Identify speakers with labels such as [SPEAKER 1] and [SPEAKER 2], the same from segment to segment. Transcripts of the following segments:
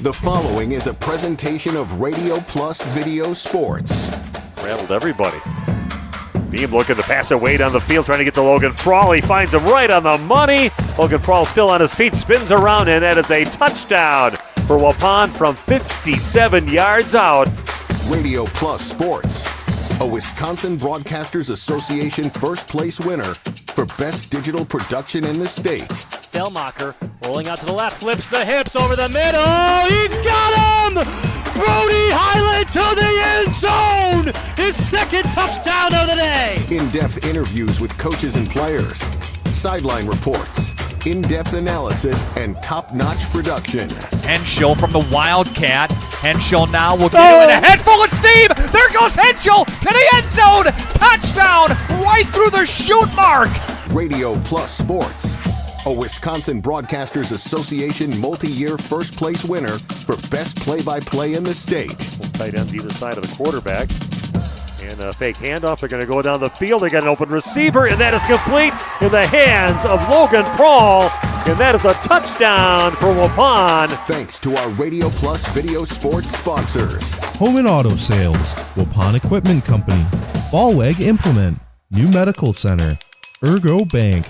[SPEAKER 1] The following is a presentation of Radio Plus Video Sports.
[SPEAKER 2] Rattled everybody. Beam looking to pass away down the field, trying to get to Logan Prawl. He finds him right on the money. Logan Prawl still on his feet, spins around, and that is a touchdown for Waupun from 57 yards out.
[SPEAKER 1] Radio Plus Sports, a Wisconsin Broadcasters Association first place winner for Best Digital Production in the state.
[SPEAKER 3] Delmacher rolling out to the left, flips the hips over the middle. He's got him! Brody Highland to the end zone! His second touchdown of the day!
[SPEAKER 1] In-depth interviews with coaches and players, sideline reports, in-depth analysis, and top-notch production.
[SPEAKER 4] Henschel from the Wildcat. Henschel now will get him in a head full of steam. There goes Henschel to the end zone. Touchdown right through the shoot mark.
[SPEAKER 1] Radio Plus Sports, a Wisconsin Broadcasters Association multi-year first place winner for best play-by-play in the state.
[SPEAKER 2] Tight ends either side of the quarterback. And a fake handoff. They're going to go down the field. They got an open receiver, and that is complete in the hands of Logan Prawl. And that is a touchdown for Waupun.
[SPEAKER 1] Thanks to our Radio Plus Video Sports sponsors.
[SPEAKER 5] Home and Auto Sales, Waupun Equipment Company, Ballweg Implement, New Medical Center, Ergo Bank,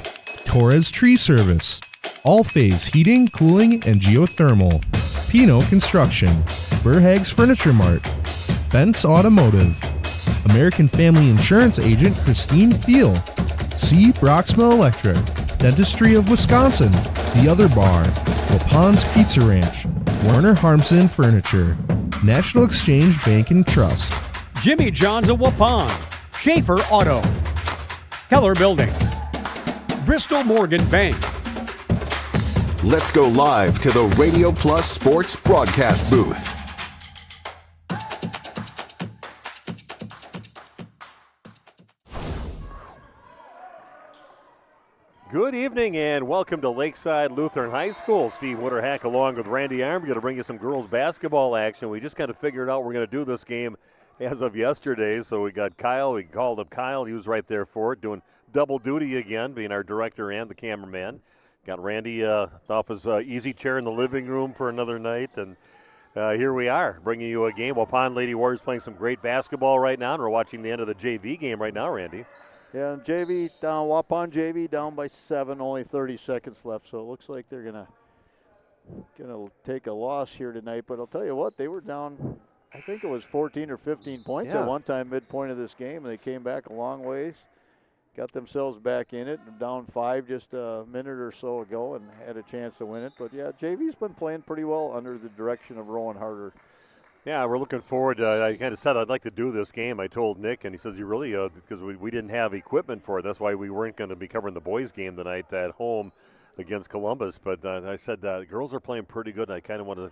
[SPEAKER 5] Torres Tree Service, All Phase Heating, Cooling, and Geothermal, Pino Construction, Burhags Furniture Mart, Bent's Automotive, American Family Insurance Agent Christine Fiel, C. Broxma Electric, Dentistry of Wisconsin, The Other Bar, Waupun's Pizza Ranch, Warner Harmson Furniture, National Exchange Bank and Trust,
[SPEAKER 6] Jimmy John's of Waupun, Schaefer Auto, Keller Building, Bristol Morgan Bank.
[SPEAKER 1] Let's go live to the Radio Plus Sports broadcast booth.
[SPEAKER 2] Good evening and welcome to Lakeside Lutheran High School. Steve Wooderhack along with Randy Arm. We're going to bring you some girls basketball action. We just kind of figured out we're going to do this game as of yesterday. So we got Kyle. We called up Kyle. He was right there for it, doing double duty again, being our director and the cameraman. Got Randy off his easy chair in the living room for another night. And here we are, bringing you a game. Waupun Lady Warriors playing some great basketball right now. And we're watching the end of the JV game right now, Randy.
[SPEAKER 7] Yeah, and JV down, Waupun JV down by 7, only 30 seconds left. So it looks like they're gonna take a loss here tonight. But I'll tell you what, they were down, I think it was 14 or 15 points at one time midpoint of this game, and they came back a long ways, got themselves back in it, and down 5 just a minute or so ago, and had a chance to win it. But yeah, JV's been playing pretty well under the direction of Rowan Harder.
[SPEAKER 2] Yeah, we're looking forward. I kind of said I'd like to do this game. I told Nick, and he says, you really, because we didn't have equipment for it. That's why we weren't going to be covering the boys' game tonight at home against Columbus. But I said, the girls are playing pretty good, and I kind of want to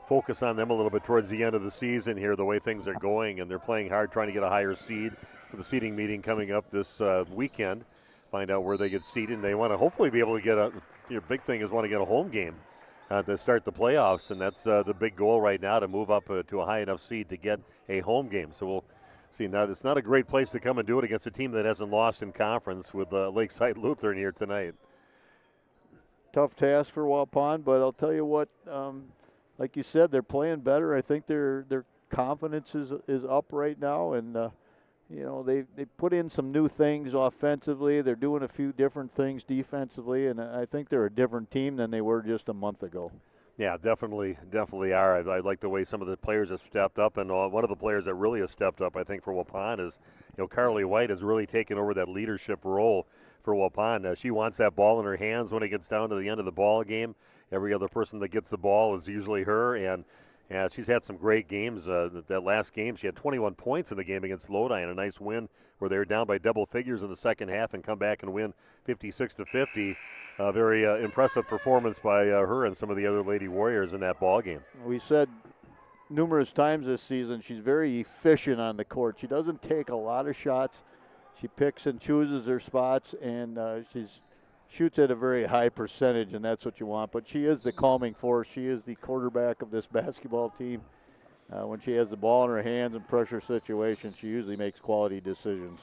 [SPEAKER 2] focus on them a little bit towards the end of the season here, the way things are going. And they're playing hard, trying to get a higher seed with the seeding meeting coming up this weekend, find out where they get seeded. And they want to hopefully be able to get your big thing is want to get a home game to start the playoffs, and that's the big goal right now, to move up to a high enough seed to get a home game. So we'll see. Now, it's not a great place to come and do it against a team that hasn't lost in conference with Lakeside Lutheran here tonight.
[SPEAKER 7] Tough task for Waupun, but I'll tell you what, like you said, they're playing better. I think their confidence is up right now, and you know, they put in some new things offensively. They're doing a few different things defensively, and I think they're a different team than they were just a month ago.
[SPEAKER 2] Yeah, definitely are. I like the way some of the players have stepped up, and one of the players that really has stepped up, I think, for Waupun is, Carly White has really taken over that leadership role for Waupun. She wants that ball in her hands when it gets down to the end of the ball game. Every other person that gets the ball is usually her, and she's had some great games. That last game, she had 21 points in the game against Lodi, and a nice win where they were down by double figures in the second half and come back and win 56-50. Very impressive performance by her and some of the other Lady Warriors in that ball game.
[SPEAKER 7] We said numerous times this season she's very efficient on the court. She doesn't take a lot of shots. She picks and chooses her spots, and she's shoots at a very high percentage, and that's what you want. But she is the calming force. She is the quarterback of this basketball team. When she has the ball in her hands in pressure situations, she usually makes quality decisions.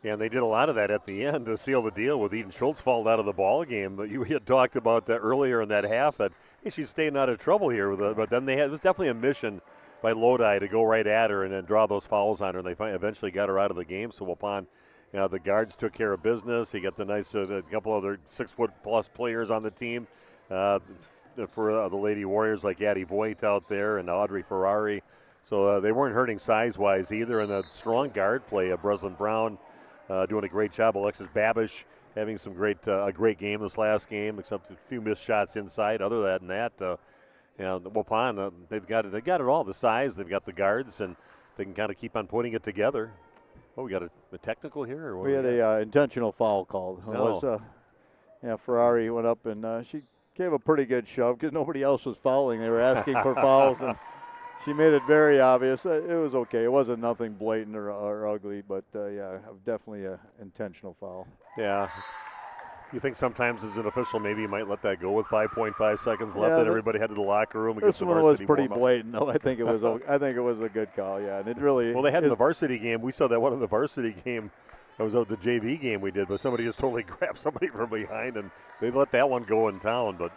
[SPEAKER 2] And they did a lot of that at the end to seal the deal with Eden Schultz falling out of the ball game. But you had talked about that earlier in that half that, hey, she's staying out of trouble here. But then it was definitely a mission by Lodi to go right at her and then draw those fouls on her. And they eventually got her out of the game. So Waupun, the guards took care of business. He got the nice a couple other 6-foot-plus players on the team for the Lady Warriors like Addie Voigt out there and Audrey Ferrari. So they weren't hurting size-wise either. And the strong guard play of Breslin Brown doing a great job. Alexis Babish having some a great game this last game, except a few missed shots inside. Other than that, Waupun, they've got it all. The size, they've got the guards, and they can kind of keep on putting it together. Oh, we got a technical here? Or what
[SPEAKER 7] we had a intentional foul called. It was, Ferrari went up and she gave a pretty good shove because nobody else was fouling. They were asking for fouls, and she made it very obvious. It was okay. It wasn't nothing blatant or ugly, but definitely an intentional foul.
[SPEAKER 2] Yeah. You think sometimes as an official maybe you might let that go with 5.5 seconds left and everybody headed to the locker room.
[SPEAKER 7] This one was pretty blatant, though. I think it was a good call, yeah. And it really.
[SPEAKER 2] Well, they had in the varsity game. We saw that one in the varsity game. That was the JV game we did, but somebody just totally grabbed somebody from behind, and they let that one go in town. But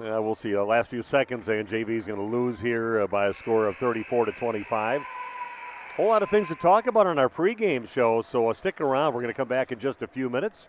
[SPEAKER 2] we'll see. Last few seconds, and JV's going to lose here by a score of 34-25. Whole lot of things to talk about on our pregame show, so stick around. We're going to come back in just a few minutes.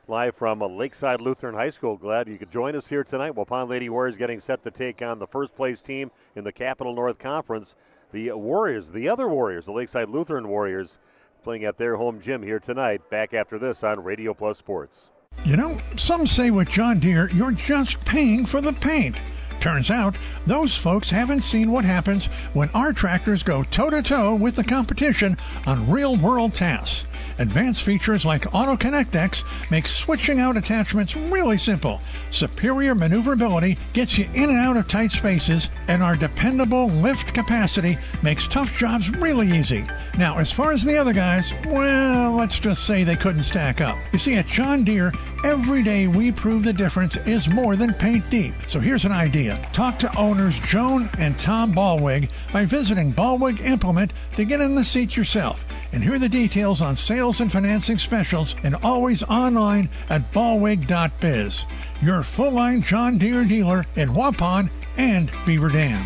[SPEAKER 2] Live from Lakeside Lutheran High School. Glad you could join us here tonight. Waupun Lady Warriors getting set to take on the first-place team in the Capital North Conference, the Warriors, the other Warriors, the Lakeside Lutheran Warriors, playing at their home gym here tonight. Back after this on Radio Plus Sports.
[SPEAKER 8] You know, some say with John Deere, you're just paying for the paint. Turns out, those folks haven't seen what happens when our tractors go toe-to-toe with the competition on real-world tasks. Advanced features like Auto Connect X make switching out attachments really simple. Superior maneuverability gets you in and out of tight spaces, and our dependable lift capacity makes tough jobs really easy. Now, as far as the other guys, well, let's just say they couldn't stack up. You see, at John Deere, every day we prove the difference is more than paint deep. So here's an idea. Talk to owners Joan and Tom Ballwig by visiting Ballwig Implement to get in the seat yourself. And hear the details on sales and financing specials, and always online at ballwig.biz. Your full-line John Deere dealer in Waupun and Beaver Dam.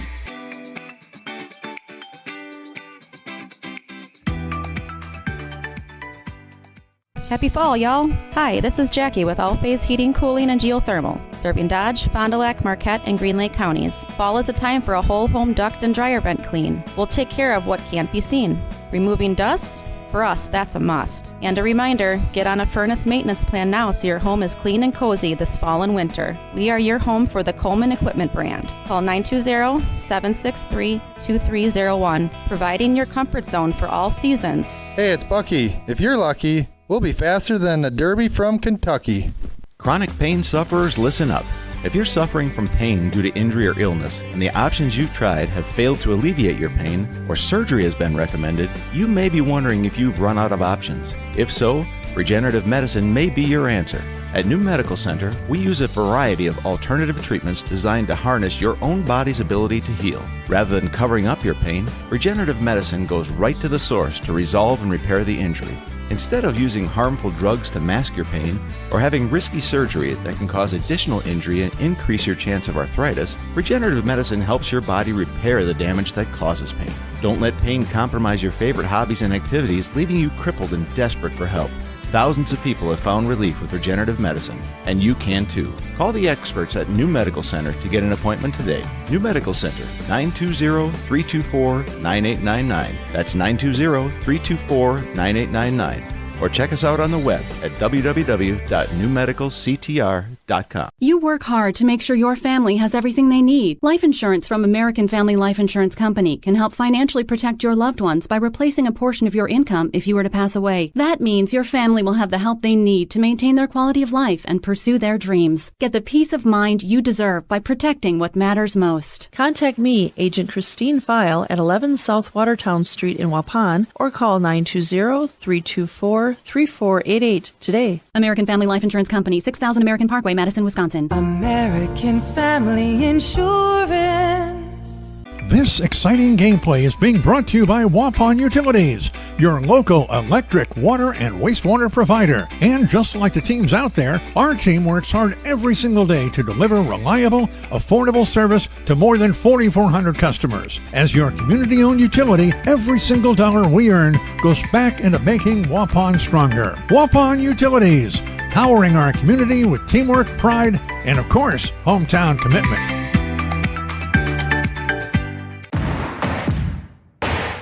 [SPEAKER 9] Happy fall, y'all. Hi, this is Jackie with All Phase Heating, Cooling, and Geothermal, serving Dodge, Fond du Lac, Marquette, and Green Lake counties. Fall is a time for a whole home duct and dryer vent clean. We'll take care of what can't be seen. Removing dust? For us, that's a must. And a reminder, get on a furnace maintenance plan now so your home is clean and cozy this fall and winter. We are your home for the Coleman Equipment brand. Call 920-763-2301, providing your comfort zone for all seasons.
[SPEAKER 10] Hey, it's Bucky. If you're lucky, we'll be faster than a Derby from Kentucky.
[SPEAKER 11] Chronic pain sufferers, listen up. If you're suffering from pain due to injury or illness, and the options you've tried have failed to alleviate your pain, or surgery has been recommended, you may be wondering if you've run out of options. If so, regenerative medicine may be your answer. At New Medical Center, we use a variety of alternative treatments designed to harness your own body's ability to heal. Rather than covering up your pain, regenerative medicine goes right to the source to resolve and repair the injury. Instead of using harmful drugs to mask your pain or having risky surgery that can cause additional injury and increase your chance of arthritis, regenerative medicine helps your body repair the damage that causes pain. Don't let pain compromise your favorite hobbies and activities, leaving you crippled and desperate for help. Thousands of people have found relief with regenerative medicine, and you can too. Call the experts at New Medical Center to get an appointment today. New Medical Center, 920-324-9899. That's 920-324-9899. Or check us out on the web at www.newmedicalctr.com.
[SPEAKER 12] You work hard to make sure your family has everything they need. Life insurance from American Family Life Insurance Company can help financially protect your loved ones by replacing a portion of your income if you were to pass away. That means your family will have the help they need to maintain their quality of life and pursue their dreams. Get the peace of mind you deserve by protecting what matters most.
[SPEAKER 13] Contact me, Agent Christine File, at 11 South Watertown Street in Waupun, or call 920-324-3488 today.
[SPEAKER 12] American Family Life Insurance Company, 6000 American Parkway, Madison, Wisconsin.
[SPEAKER 14] American Family Insurance.
[SPEAKER 8] This exciting gameplay is being brought to you by Waupun Utilities, your local electric, water, and wastewater provider. And just like the teams out there, our team works hard every single day to deliver reliable, affordable service to more than 4,400 customers. As your community-owned utility, every single dollar we earn goes back into making Waupun stronger. Waupun Utilities, powering our community with teamwork, pride, and of course, hometown commitment.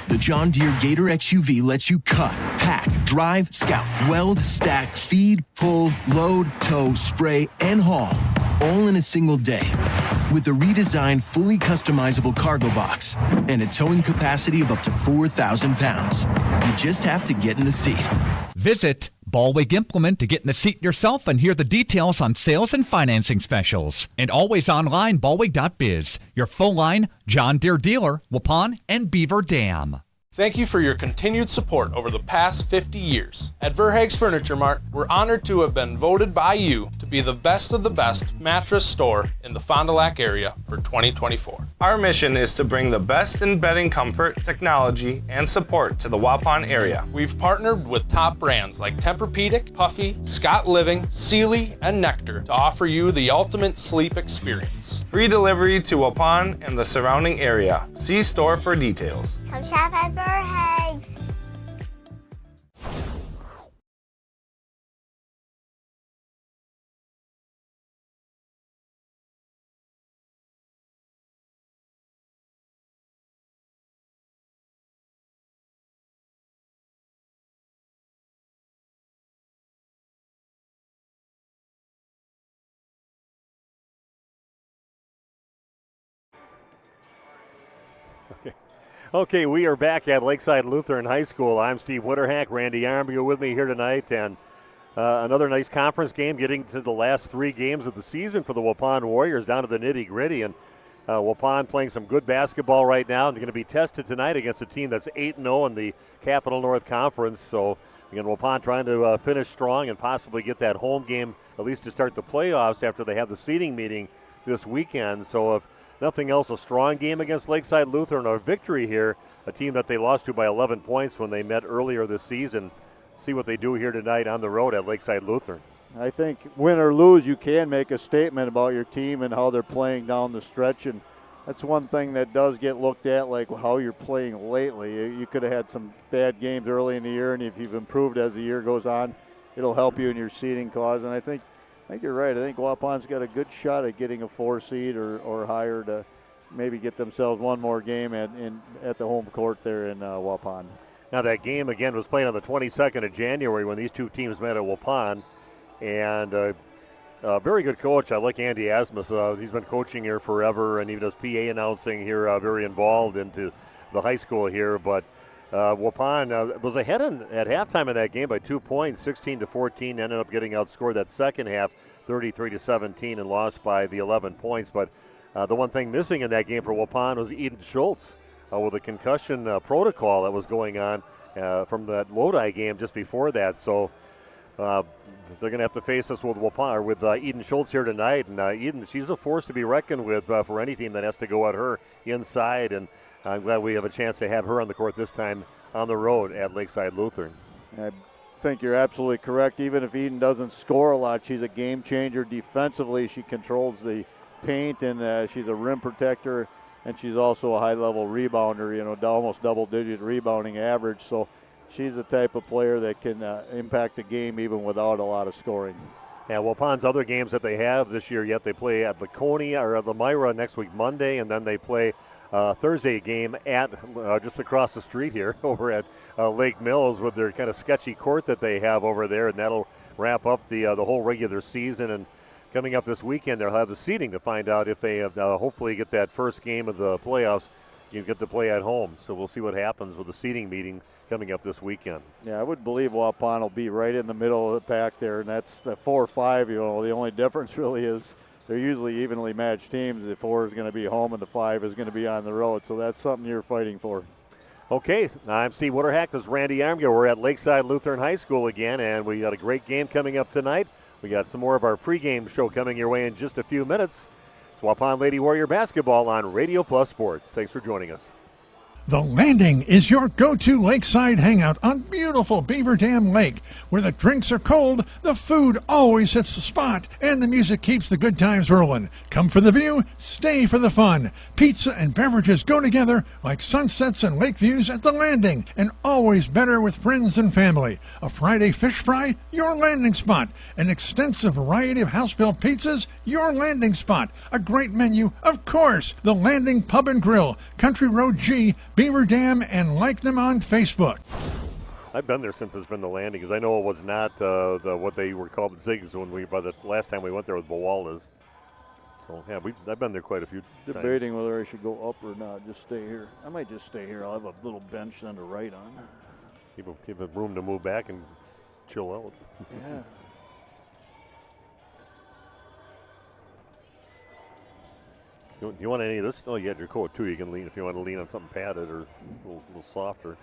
[SPEAKER 14] The John Deere Gator XUV lets you cut, pack, drive, scout, weld, stack, feed, pull, load, tow, spray, and haul, all in a single day. With a redesigned, fully customizable cargo box and a towing capacity of up to 4,000 pounds. You just have to get in the seat.
[SPEAKER 4] Visit Ballweg Implement to get in the seat yourself and hear the details on sales and financing specials. And always online, ballweg.biz, your full-line John Deere dealer, Waupun and Beaver Dam.
[SPEAKER 15] Thank you for your continued support over the past 50 years. At Verhaeg's Furniture Mart, we're honored to have been voted by you to be the best of the best mattress store in the Fond du Lac area for 2024.
[SPEAKER 16] Our mission is to bring the best in bedding comfort, technology, and support to the Waupun area.
[SPEAKER 15] We've partnered with top brands like Tempur-Pedic, Puffy, Scott Living, Sealy, and Nectar to offer you the ultimate sleep experience.
[SPEAKER 16] Free delivery to Waupun and the surrounding area. See store for details.
[SPEAKER 17] Come shop at Verhaeg's.
[SPEAKER 2] Okay, we are back at Lakeside Lutheran High School. I'm Steve Winterhack. Randy Armbio with me here tonight, and another nice conference game, getting to the last 3 games of the season for the Waupun Warriors, down to the nitty-gritty. And Waupun playing some good basketball right now, and they're going to be tested tonight against a team that's 8-0 in the Capital North Conference. So again, Waupun trying to finish strong and possibly get that home game at least to start the playoffs after they have the seeding meeting this weekend. So if nothing else, a strong game against Lakeside Lutheran, a victory here, a team that they lost to by 11 points when they met earlier this season. See what they do here tonight on the road at Lakeside Lutheran.
[SPEAKER 7] I think win or lose, you can make a statement about your team and how they're playing down the stretch, and that's one thing that does get looked at, like how you're playing lately. You could have had some bad games early in the year, and if you've improved as the year goes on, it'll help you in your seeding cause. And I think you're right. I think Waupun's got a good shot at getting a 4 seed or higher to maybe get themselves one more game at the home court there in Waupun.
[SPEAKER 2] Now that game, again, was played on the 22nd of January when these two teams met at Waupun. And a very good coach. I like Andy Asmus. He's been coaching here forever, and even does PA announcing here, very involved into the high school here. But Waupun was ahead at halftime in that game by 2 points, 16-14. Ended up getting outscored that second half, 33-17, and lost by the 11 points. But the one thing missing in that game for Waupun was Eden Schultz with a concussion protocol that was going on from that Lodi game just before that. So they're going to have to face us with Waupun, or with Eden Schultz here tonight. And Eden, she's a force to be reckoned with for any team that has to go at her inside. And I'm glad we have a chance to have her on the court this time on the road at Lakeside Lutheran.
[SPEAKER 7] I think you're absolutely correct. Even if Eden doesn't score a lot, she's a game changer defensively. She controls the paint, and she's a rim protector, and she's also a high-level rebounder, almost double-digit rebounding average. So she's the type of player that can impact the game even without a lot of scoring.
[SPEAKER 2] Yeah, Waupun's other games that they have this year yet, they play at Laconia or at Lamira next week Monday, and then they play Thursday game at just across the street here over at Lake Mills with their kind of sketchy court that they have over there, and that'll wrap up the whole regular season. And coming up this weekend, they'll have the seeding to find out if they hopefully get that first game of the playoffs. You get to play at home, so we'll see what happens with the seeding meeting coming up this weekend.
[SPEAKER 7] Yeah, I would believe Waupun will be right in the middle of the pack there, and that's the 4-5. The only difference really is they're usually evenly matched teams. The 4 is going to be home and the 5 is going to be on the road, so that's something you're fighting for.
[SPEAKER 2] Okay, I'm Steve Winterhack. This is Randy Armgill. We're at Lakeside Lutheran High School again, and we got a great game coming up tonight. We got some more of our pregame show coming your way in just a few minutes. Waupun Lady Warrior basketball on Radio Plus Sports. Thanks for joining us.
[SPEAKER 8] The Landing is your go-to lakeside hangout on beautiful Beaver Dam Lake. Where the drinks are cold, the food always hits the spot, and the music keeps the good times rolling. Come for the view, stay for the fun. Pizza and beverages go together like sunsets and lake views at the Landing, and always better with friends and family. A Friday fish fry, your landing spot. An extensive variety of house-built pizzas, your landing spot. A great menu, of course. The Landing Pub and Grill, Country Road G, Beaver Dam, and like them on Facebook.
[SPEAKER 2] I've been there since it's been the Landing, because I know it was not what they were called Zigs by the last time we went there with Bawaldas. So yeah, I've been there quite a few times.
[SPEAKER 7] Debating whether I should go up or not. Just stay here. I might just stay here. I'll have a little bench then to write on.
[SPEAKER 2] Give it room to move back and chill out.
[SPEAKER 7] Yeah.
[SPEAKER 2] You want any of this? Oh, you got your coat too. You can lean if you want to lean on something padded or a little softer.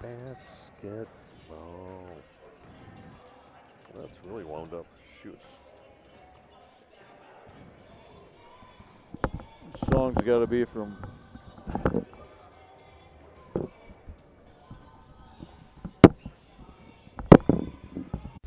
[SPEAKER 2] Basketball. That's really wound up. Shoot.
[SPEAKER 7] This song's got to be from.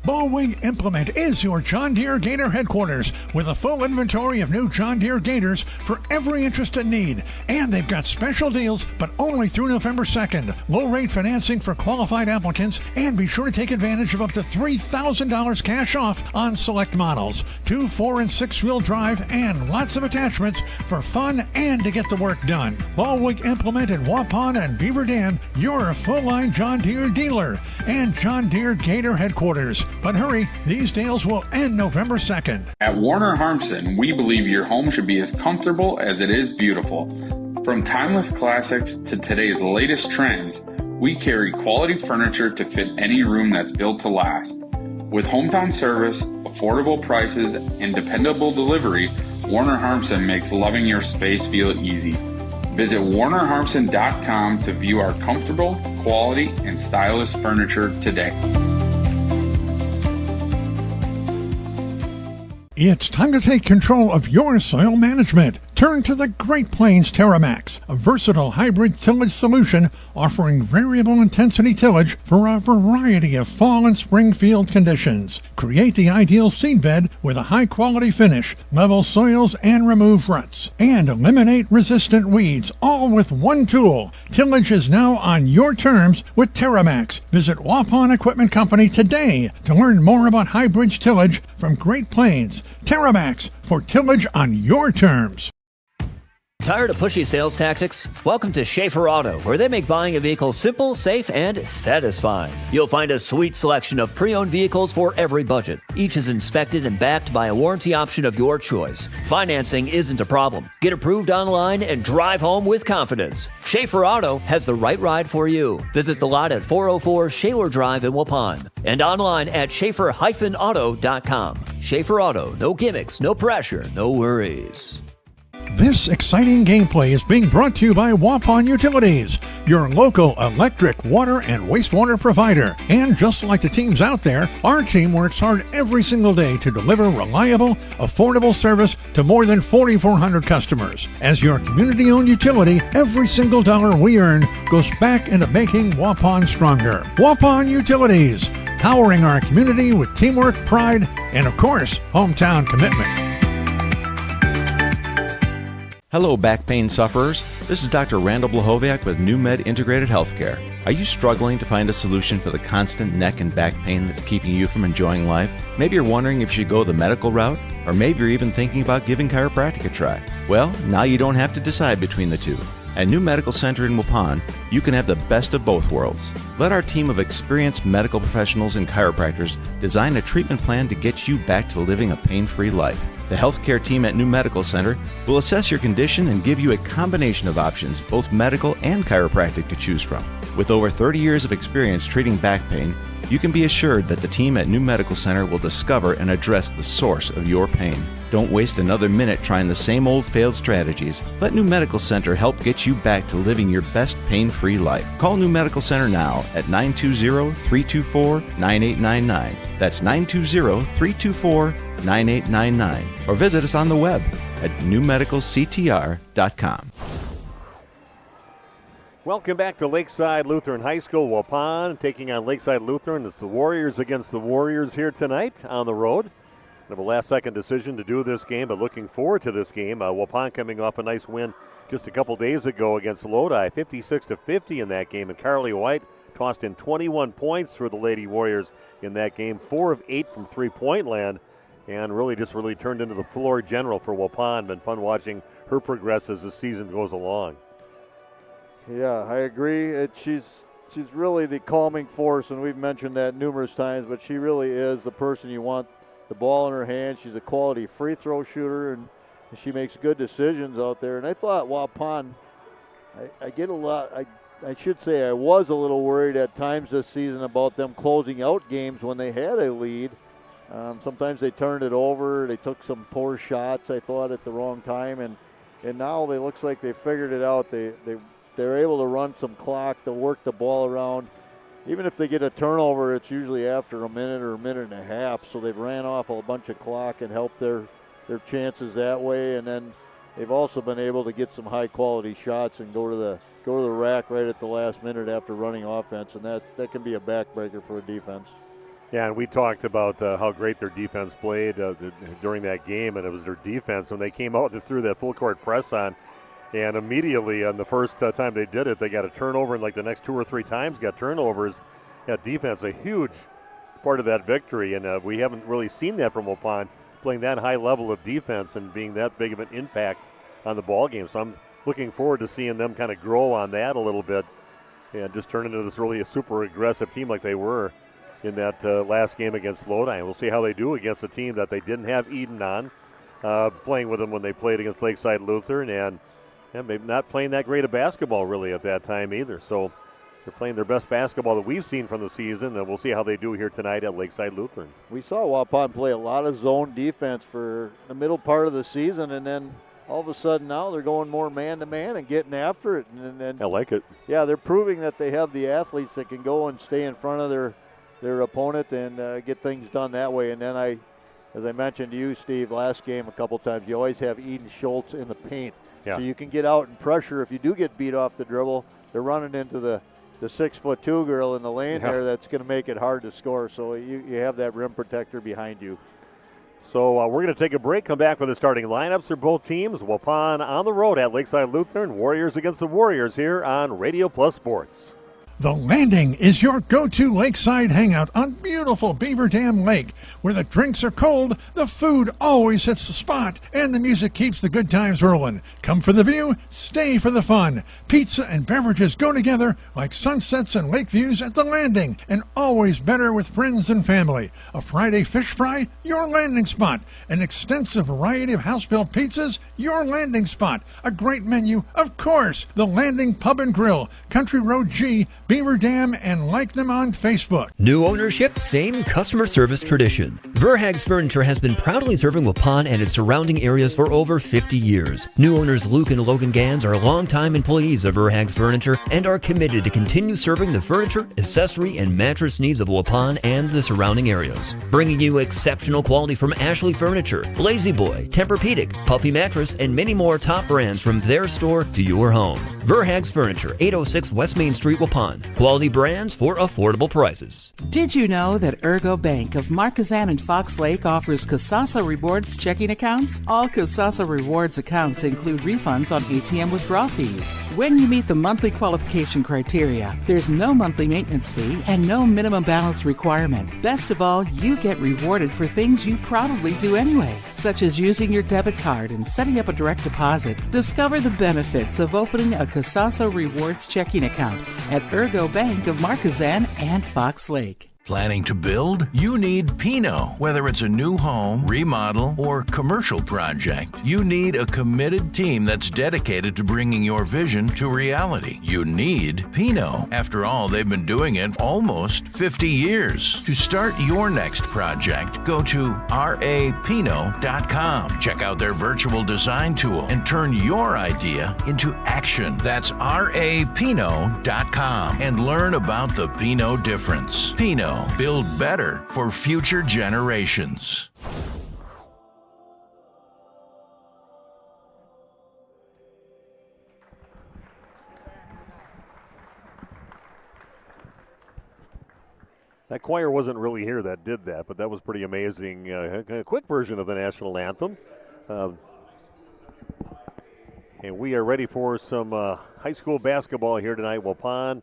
[SPEAKER 8] Ballwing Implement is your John Deere Gator headquarters with a full inventory of new John Deere Gators for every interest and need. And they've got special deals, but only through November 2nd. Low rate financing for qualified applicants, and be sure to take advantage of up to $3,000 cash off on select models. 2-, 4-, and 6-wheel drive, and lots of attachments for fun and to get the work done. Ballwing Implement in Waupun and Beaver Dam, your full-line John Deere dealer and John Deere Gator headquarters. But hurry, these deals will end November 2nd.
[SPEAKER 18] At Warner Harmson, we believe your home should be as comfortable as it is beautiful. From timeless classics to today's latest trends, we carry quality furniture to fit any room that's built to last. With hometown service, affordable prices, and dependable delivery, Warner Harmson makes loving your space feel easy. Visit WarnerHarmson.com to view our comfortable, quality, and stylish furniture today.
[SPEAKER 8] It's time to take control of your soil management. Turn to the Great Plains TerraMax, a versatile hybrid tillage solution offering variable intensity tillage for a variety of fall and spring field conditions. Create the ideal seed bed with a high quality finish, level soils and remove ruts, and eliminate resistant weeds, all with one tool. Tillage is now on your terms with TerraMax. Visit Waupun Equipment Company today to learn more about hybrid tillage from Great Plains. TerraMax, for tillage on your terms.
[SPEAKER 19] Tired of pushy sales tactics? Welcome to Schaefer Auto, where they make buying a vehicle simple, safe, and satisfying. You'll find a sweet selection of pre-owned vehicles for every budget. Each is inspected and backed by a warranty option of your choice. Financing isn't a problem. Get approved online and drive home with confidence. Schaefer Auto has the right ride for you. Visit the lot at 404 Shaler Drive in Waupun and online at schaefer-auto.com. Schaefer Auto, no gimmicks, no pressure, no worries.
[SPEAKER 8] This exciting gameplay is being brought to you by Waupun Utilities, your local electric, water, and wastewater provider. And just like the teams out there, our team works hard every single day to deliver reliable, affordable service to more than 4,400 customers. As your community-owned utility, every single dollar we earn goes back into making Waupun stronger. Waupun Utilities, powering our community with teamwork, pride, and of course, hometown commitment.
[SPEAKER 11] Hello, back pain sufferers. This is Dr. Randall Blahoviak with NewMed Integrated Healthcare. Are you struggling to find a solution for the constant neck and back pain that's keeping you from enjoying life? Maybe you're wondering if you should go the medical route, or maybe you're even thinking about giving chiropractic a try. Well, now you don't have to decide between the two. At New Medical Center in Waupun, you can have the best of both worlds. Let our team of experienced medical professionals and chiropractors design a treatment plan to get you back to living a pain-free life. The healthcare team at New Medical Center will assess your condition and give you a combination of options, both medical and chiropractic, to choose from. With over 30 years of experience treating back pain, you can be assured that the team at New Medical Center will discover and address the source of your pain. Don't waste another minute trying the same old failed strategies. Let New Medical Center help get you back to living your best pain-free life. Call New Medical Center now at 920-324-9899. That's 920-324-9899. Or visit us on the web at newmedicalctr.com.
[SPEAKER 2] Welcome back to Lakeside Lutheran High School. Waupun taking on Lakeside Lutheran. It's the Warriors against the Warriors here tonight on the road. Kind of a last-second decision to do this game, but looking forward to this game. Waupun coming off a nice win just a couple days ago against Lodi, 56-50 in that game. And Carly White tossed in 21 points for the Lady Warriors in that game, 4 of 8 from three-point land, and really turned into the floor general for Waupun. Been fun watching her progress as the season goes along.
[SPEAKER 7] Yeah, I agree. She's really the calming force, and we've mentioned that numerous times, but she really is the person you want the ball in her hand. She's a quality free throw shooter, and she makes good decisions out there. And I thought Waupun, I was a little worried at times this season about them closing out games when they had a lead. Sometimes they turned it over. They took some poor shots, I thought, at the wrong time, and now it looks like they figured it out. They're able to run some clock, to work the ball around. Even if they get a turnover, it's usually after a minute or a minute and a half. So they've ran off a bunch of clock and helped their chances that way. And then they've also been able to get some high quality shots and go to the rack right at the last minute after running offense. And that can be a backbreaker for a defense.
[SPEAKER 2] Yeah, and we talked about how great their defense played during that game, and it was their defense when they came out and threw that full court press on. And immediately on the first time they did it, they got a turnover, and like the next 2 or 3 times got turnovers. Yeah, defense, a huge part of that victory, and we haven't really seen that from Waupun, playing that high level of defense and being that big of an impact on the ball game. So I'm looking forward to seeing them kind of grow on that a little bit and just turn into this really a super aggressive team like they were in that last game against Lodi. And we'll see how they do against a team that they didn't have Eden on, playing with them when they played against Lakeside Lutheran, and maybe not playing that great of basketball really at that time either. So they're playing their best basketball that we've seen from the season, and we'll see how they do here tonight at Lakeside Lutheran.
[SPEAKER 7] We saw Waupun play a lot of zone defense for the middle part of the season, and then all of a sudden now they're going more man-to-man and getting after it. And
[SPEAKER 2] I like it.
[SPEAKER 7] Yeah, they're proving that they have the athletes that can go and stay in front of their opponent and get things done that way. And then as I mentioned to you, Steve, last game a couple times, you always have Eden Schultz in the paint.
[SPEAKER 2] Yeah.
[SPEAKER 7] So you can get out and pressure. If you do get beat off the dribble, they're running into the 6'2" girl in the lane there that's going to make it hard to score. So you have that rim protector behind you.
[SPEAKER 2] So we're going to take a break, come back with the starting lineups for both teams. Waupun on the road at Lakeside Lutheran, Warriors against the Warriors here on Radio Plus Sports.
[SPEAKER 8] The Landing is your go-to lakeside hangout on beautiful Beaver Dam Lake. Where the drinks are cold, the food always hits the spot, and the music keeps the good times rolling. Come for the view, stay for the fun. Pizza and beverages go together like sunsets and lake views at The Landing, and always better with friends and family. A Friday fish fry, your landing spot. An extensive variety of house-built pizzas, your landing spot. A great menu, of course. The Landing Pub and Grill, Country Road G, Beaver Dam, and like them on Facebook.
[SPEAKER 20] New ownership, same customer service tradition. Verhaeg's Furniture has been proudly serving Waupun and its surrounding areas for over 50 years. New owners Luke and Logan Gans are longtime employees of Verhaeg's Furniture and are committed to continue serving the furniture, accessory, and mattress needs of Waupun and the surrounding areas. Bringing you exceptional quality from Ashley Furniture, Lazy Boy, Tempur-Pedic, Puffy Mattress, and many more top brands from their store to your home. Verhaeg's Furniture, 806 West Main Street, Waupun. Quality brands for affordable prices.
[SPEAKER 21] Did you know that Ergo Bank of Marquezan and Fox Lake offers Casasa Rewards checking accounts? All Casasa Rewards accounts include refunds on ATM withdrawal fees. When you meet the monthly qualification criteria, there's no monthly maintenance fee and no minimum balance requirement. Best of all, you get rewarded for things you probably do anyway, such as using your debit card and setting up a direct deposit. Discover the benefits of opening a Casasa Rewards checking account at Ergo Bank of Marquezan and Fox Lake.
[SPEAKER 3] Planning to build? You need Pinot. Whether it's a new home, remodel, or commercial project, you need a committed team that's dedicated to bringing your vision to reality. You need Pinot. After all, they've been doing it almost 50 years. To start your next project, go to rapinot.com. Check out their virtual design tool and turn your idea into action. That's rapinot.com and learn about the Pinot difference. Pinot. Build better for future generations.
[SPEAKER 2] That choir wasn't really here that did that, but that was pretty amazing. A quick version of the national anthem. And we are ready for some high school basketball here tonight. Waupun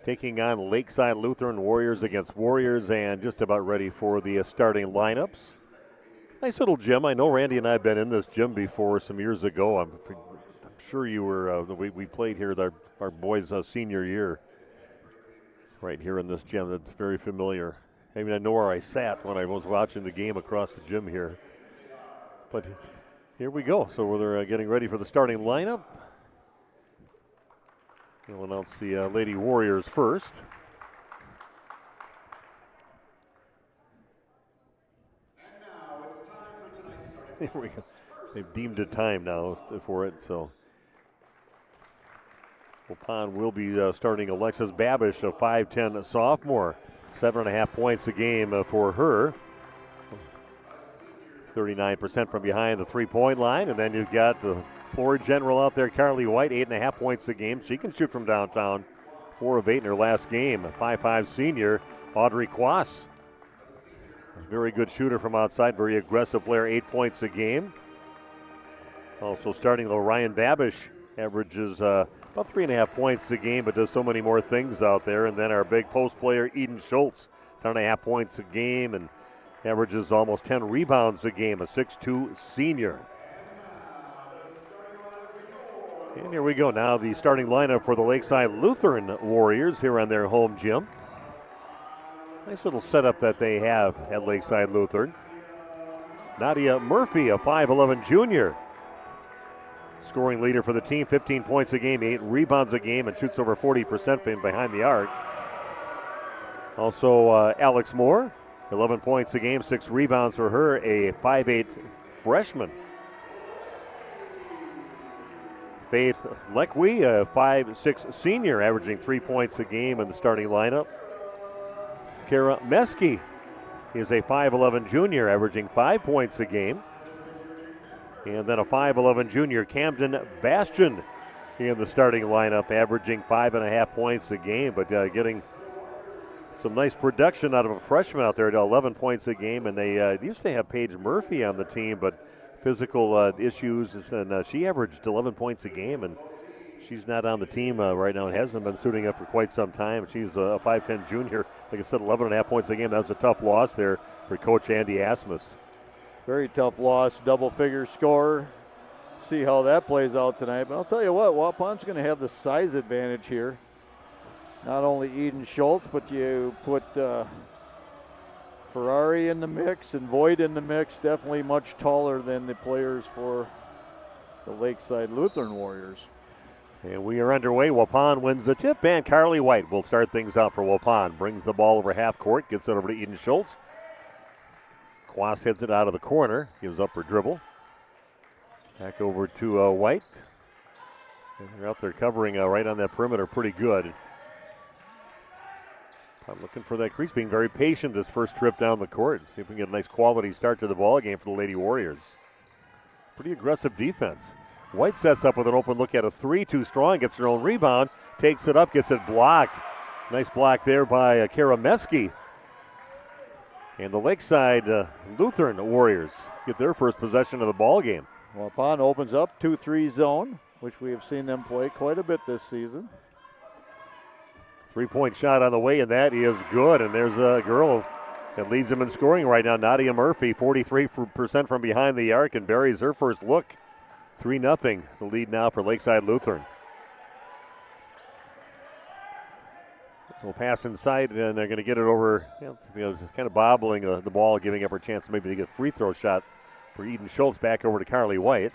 [SPEAKER 2] taking on Lakeside Lutheran, Warriors against Warriors, and just about ready for the starting lineups. Nice little gym. I know Randy and I have been in this gym before some years ago. I'm sure you were. We played here our boys' senior year right here in this gym. That's very familiar. I mean, I know where I sat when I was watching the game across the gym here. But here we go. So we're getting ready for the starting lineup. We'll announce the Lady Warriors first. Here we go. They've deemed it time now for it, so. Waupun will be starting Alexis Babish, a 5'10 sophomore. 7.5 points a game for her. 39% from behind the three-point line, and then you've got the floor general out there, Carly White, 8.5 points a game. She can shoot from downtown. 4 of 8 in her last game. A 5'5 senior, Audrey Quass. A very good shooter from outside, very aggressive player, 8 points a game. Also starting Ryan Babish averages about 3.5 points a game, but does so many more things out there. And then our big post player, Eden Schultz, 10.5 points a game and averages almost 10 rebounds a game, a 6'2 senior. And here we go now, the starting lineup for the Lakeside Lutheran Warriors here on their home gym. Nice little setup that they have at Lakeside Lutheran. Nadia Murphy, a 5'11 junior. Scoring leader for the team, 15 points a game, 8 rebounds a game, and shoots over 40% from behind the arc. Also, Alex Moore, 11 points a game, 6 rebounds for her, a 5'8 freshman. Faith Lekwe, a 5'6 senior, averaging 3 points a game in the starting lineup. Kara Meske is a 5'11 junior, averaging 5 points a game. And then a 5'11 junior, Camden Bastion, in the starting lineup, averaging 5.5 points a game, but getting some nice production out of a freshman out there at 11 points a game. And they used to have Paige Murphy on the team, but physical issues, and she averaged 11 points a game, and she's not on the team right now. It hasn't been suiting up for quite some time. She's a 5'10 junior. Like I said, 11.5 points a game. That was a tough loss there for Coach Andy Asmus.
[SPEAKER 7] Very tough loss, double-figure score. See how that plays out tonight. But I'll tell you what, Waupun's going to have the size advantage here. Not only Eden Schultz, but you put Ferrari in the mix and Voigt in the mix. Definitely much taller than the players for the Lakeside Lutheran Warriors.
[SPEAKER 2] And we are underway. Waupun wins the tip, and Carly White will start things out for Waupun. Brings the ball over half court, gets it over to Eden Schultz. Quass heads it out of the corner, gives up her dribble. Back over to White. And they're out there covering right on that perimeter pretty good. I'm looking for that crease, being very patient this first trip down the court. See if we can get a nice quality start to the ball game for the Lady Warriors. Pretty aggressive defense. White sets up with an open look at a 3, too strong, gets her own rebound, takes it up, gets it blocked. Nice block there by Kara Meske. And the Lakeside Lutheran Warriors get their first possession of the ball game.
[SPEAKER 7] Waupun opens up 2-3 zone, which we have seen them play quite a bit this season.
[SPEAKER 2] 3-point shot on the way, and that is good. And there's a girl that leads them in scoring right now, Nadia Murphy, 43% from behind the arc, and buries her first look. 3-0, the lead now for Lakeside Lutheran. We'll pass inside, and they're going to get it over, kind of bobbling the ball, giving up her chance maybe to get a free throw shot for Eden Schultz. Back over to Carly White.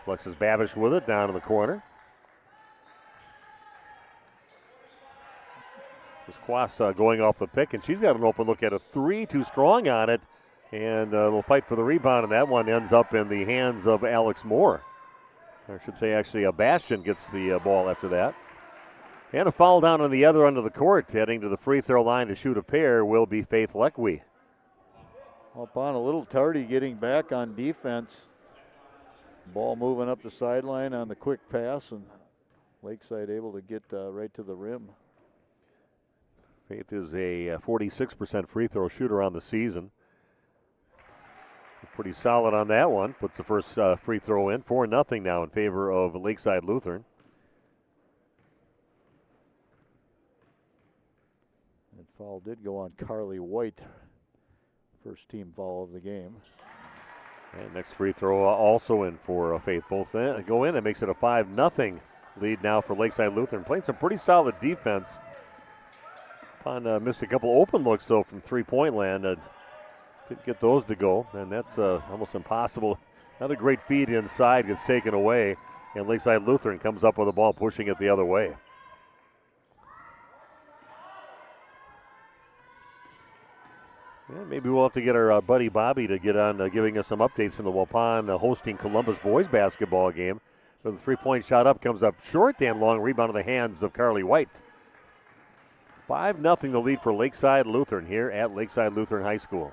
[SPEAKER 2] Alexis Babish with it down in the corner. This Quas going off the pick, and she's got an open look at a three, too strong on it, and they'll fight for the rebound, and that one ends up in the hands of Alex Moore. I should say, actually, Bastian gets the ball after that. And a foul down on the other end of the court. Heading to the free throw line to shoot a pair will be Faith Leckwee.
[SPEAKER 7] Waupun a little tardy getting back on defense. Ball moving up the sideline on the quick pass, and Lakeside able to get right to the rim.
[SPEAKER 2] Faith is a 46% free throw shooter on the season. Pretty solid on that one. Puts the first free throw in. 4-0 now in favor of Lakeside Lutheran.
[SPEAKER 7] That foul did go on Carly White. First team foul of the game.
[SPEAKER 2] And next free throw also in for Faith. Both go in. It makes it a 5-0 lead now for Lakeside Lutheran. Playing some pretty solid defense. Missed a couple open looks, though, from three-point land. Didn't get those to go, and that's almost impossible. Another great feed inside gets taken away, and Lakeside Lutheran comes up with the ball, pushing it the other way. Yeah, maybe we'll have to get our buddy Bobby to get on giving us some updates from the Waupun hosting Columbus boys basketball game. But the three-point shot up comes up short and long rebound in the hands of Carly White. 5-0 the lead for Lakeside Lutheran here at Lakeside Lutheran High School.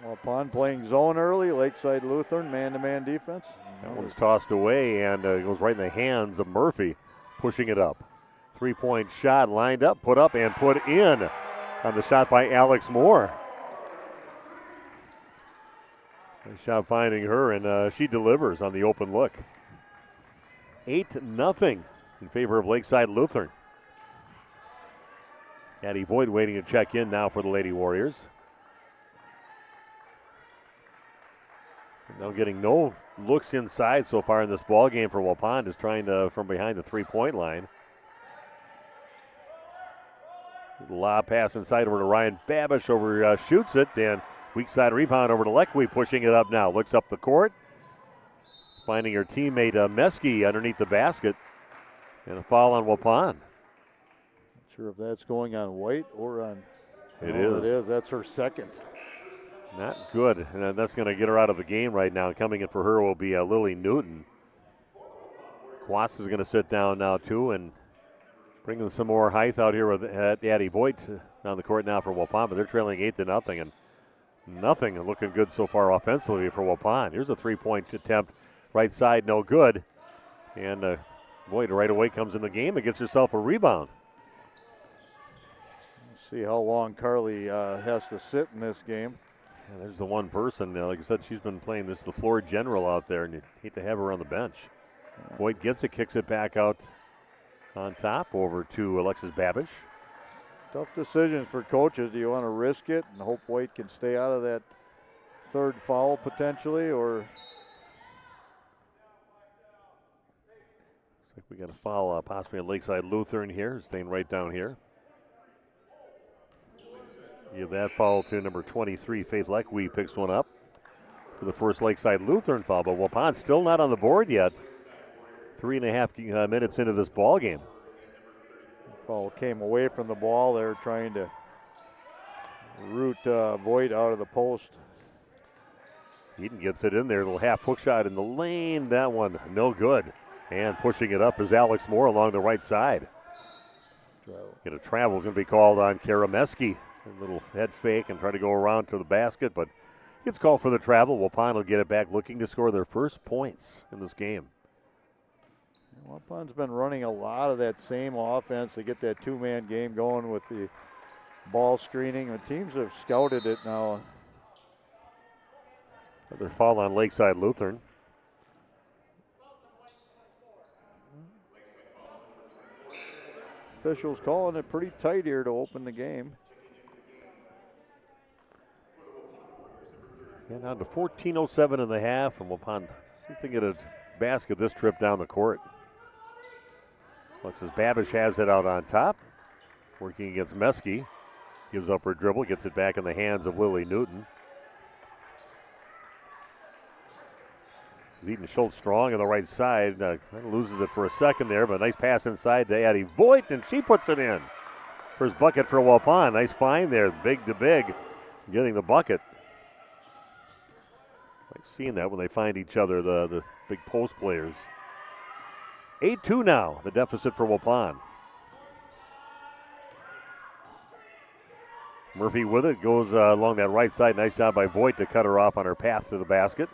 [SPEAKER 7] Waupun playing zone early. Lakeside Lutheran man-to-man defense.
[SPEAKER 2] That one's tossed away and goes right in the hands of Murphy, pushing it up. Three-point shot lined up, put up, and put in on the shot by Alex Moore. Nice shot finding her, and she delivers on the open look. 8-0 in favor of Lakeside Lutheran. Addie Boyd waiting to check in now for the Lady Warriors. Now getting no looks inside so far in this ball game for Waupun, is trying to from behind the three-point line. Lob pass inside over to Ryan Babish, shoots it, and weak side rebound over to Leckwee, pushing it up now. Looks up the court, finding her teammate Meski underneath the basket, and a foul on Waupun.
[SPEAKER 7] Not sure if that's going on White or on.
[SPEAKER 2] It is.
[SPEAKER 7] It is. That's her second.
[SPEAKER 2] Not good, and that's going to get her out of the game right now. Coming in for her will be Lily Newton. Quas is going to sit down now too, and bringing some more height out here with Addie Voigt on the court now for Waupun, but they're trailing 8-0, and nothing looking good so far offensively for Waupun. Here's a three-point attempt, right side, no good, and Voigt right away comes in the game and gets herself a rebound.
[SPEAKER 7] Let's see how long Carly has to sit in this game.
[SPEAKER 2] Yeah, there's the one person. Like I said, she's been playing the floor general out there, and you hate to have her on the bench. Boyd gets it, kicks it back out on top over to Alexis Babish.
[SPEAKER 7] Tough decisions for coaches. Do you want to risk it and hope White can stay out of that third foul potentially, or?
[SPEAKER 2] Looks like we got a foul possibly on Lakeside Lutheran here, staying right down here. Give that foul to number 23, Faith Leckwee picks one up for the first Lakeside Lutheran foul, but Waupun still not on the board yet. 3.5 minutes into this ball game.
[SPEAKER 7] Foul came away from the ball. They're trying to root Voigt out of the post.
[SPEAKER 2] Eden gets it in there, a little half hook shot in the lane. That one no good. And pushing it up is Alex Moore along the right side. Get a travel is going to be called on Kara Meski. A little head fake and try to go around to the basket, but gets called for the travel. Waupun will get it back, looking to score their first points in this game.
[SPEAKER 7] Waupun's been running a lot of that same offense to get that two-man game going with the ball screening. The teams have scouted it now.
[SPEAKER 2] Another foul on Lakeside Lutheran.
[SPEAKER 7] Officials calling it pretty tight here to open the game.
[SPEAKER 2] And down to 14:07 in the half, and Waupun see if they get a basket this trip down the court. Alexis Babish has it out on top. Working against Meske. Gives up her dribble, gets it back in the hands of Lily Newton. Eden Schultz strong on the right side. Loses it for a second there, but nice pass inside to Addie Voigt, and she puts it in. First bucket for Waupun. Nice find there, big to big, getting the bucket. Like seeing that when they find each other, the big post players. 8-2 now, the deficit for Waupun. Murphy with it, goes along that right side. Nice job by Voigt to cut her off on her path to the basket.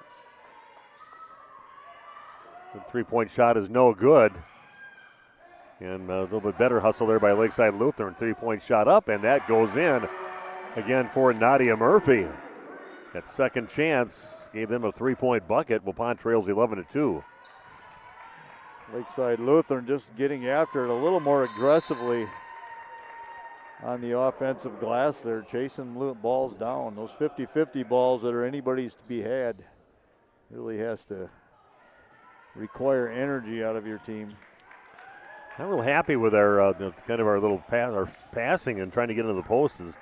[SPEAKER 2] The three-point shot is no good. And a little bit better hustle there by Lakeside Lutheran. Three-point shot up, and that goes in again for Nadia Murphy. That second chance gave them a three-point bucket. Waupun trails 11-2.
[SPEAKER 7] Lakeside Lutheran just getting after it a little more aggressively on the offensive glass there, chasing balls down. Those 50-50 balls that are anybody's to be had really has to require energy out of your team.
[SPEAKER 2] Not real happy with our kind of our little our passing and trying to get into the post has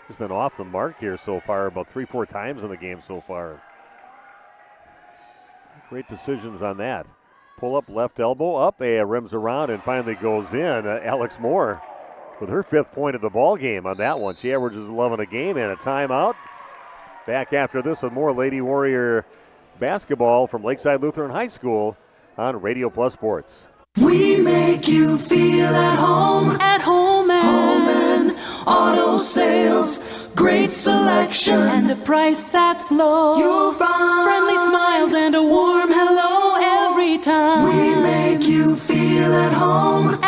[SPEAKER 2] just been off the mark here so far, about 3-4 times in the game so far. Great decisions on that. Pull up, left elbow up, rims around and finally goes in. Alex Moore with her 5th point of the ball game on that one. She averages 11 a game and a timeout. Back after this with more Lady Warrior basketball from Lakeside Lutheran High School on Radio Plus Sports.
[SPEAKER 5] We make you feel at home and auto sales. Great selection and a price that's low. You'll find friendly smiles and a warm hello every time. We make you feel at home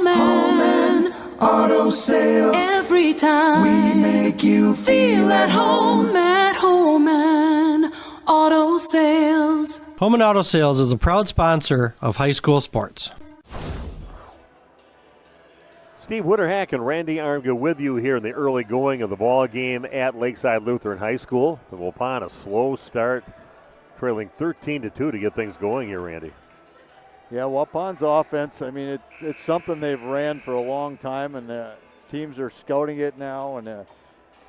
[SPEAKER 5] and auto sales. Every time we make you feel at home and auto sales.
[SPEAKER 22] Home and Auto Sales is a proud sponsor of high school sports.
[SPEAKER 2] Steve Witterhack and Randy Armga with you here in the early going of the ball game at Lakeside Lutheran High School. The Waupun a slow start, trailing 13-2 to get things going here, Randy.
[SPEAKER 7] Yeah, Waupun's offense, I mean, it's something they've ran for a long time, and teams are scouting it now, and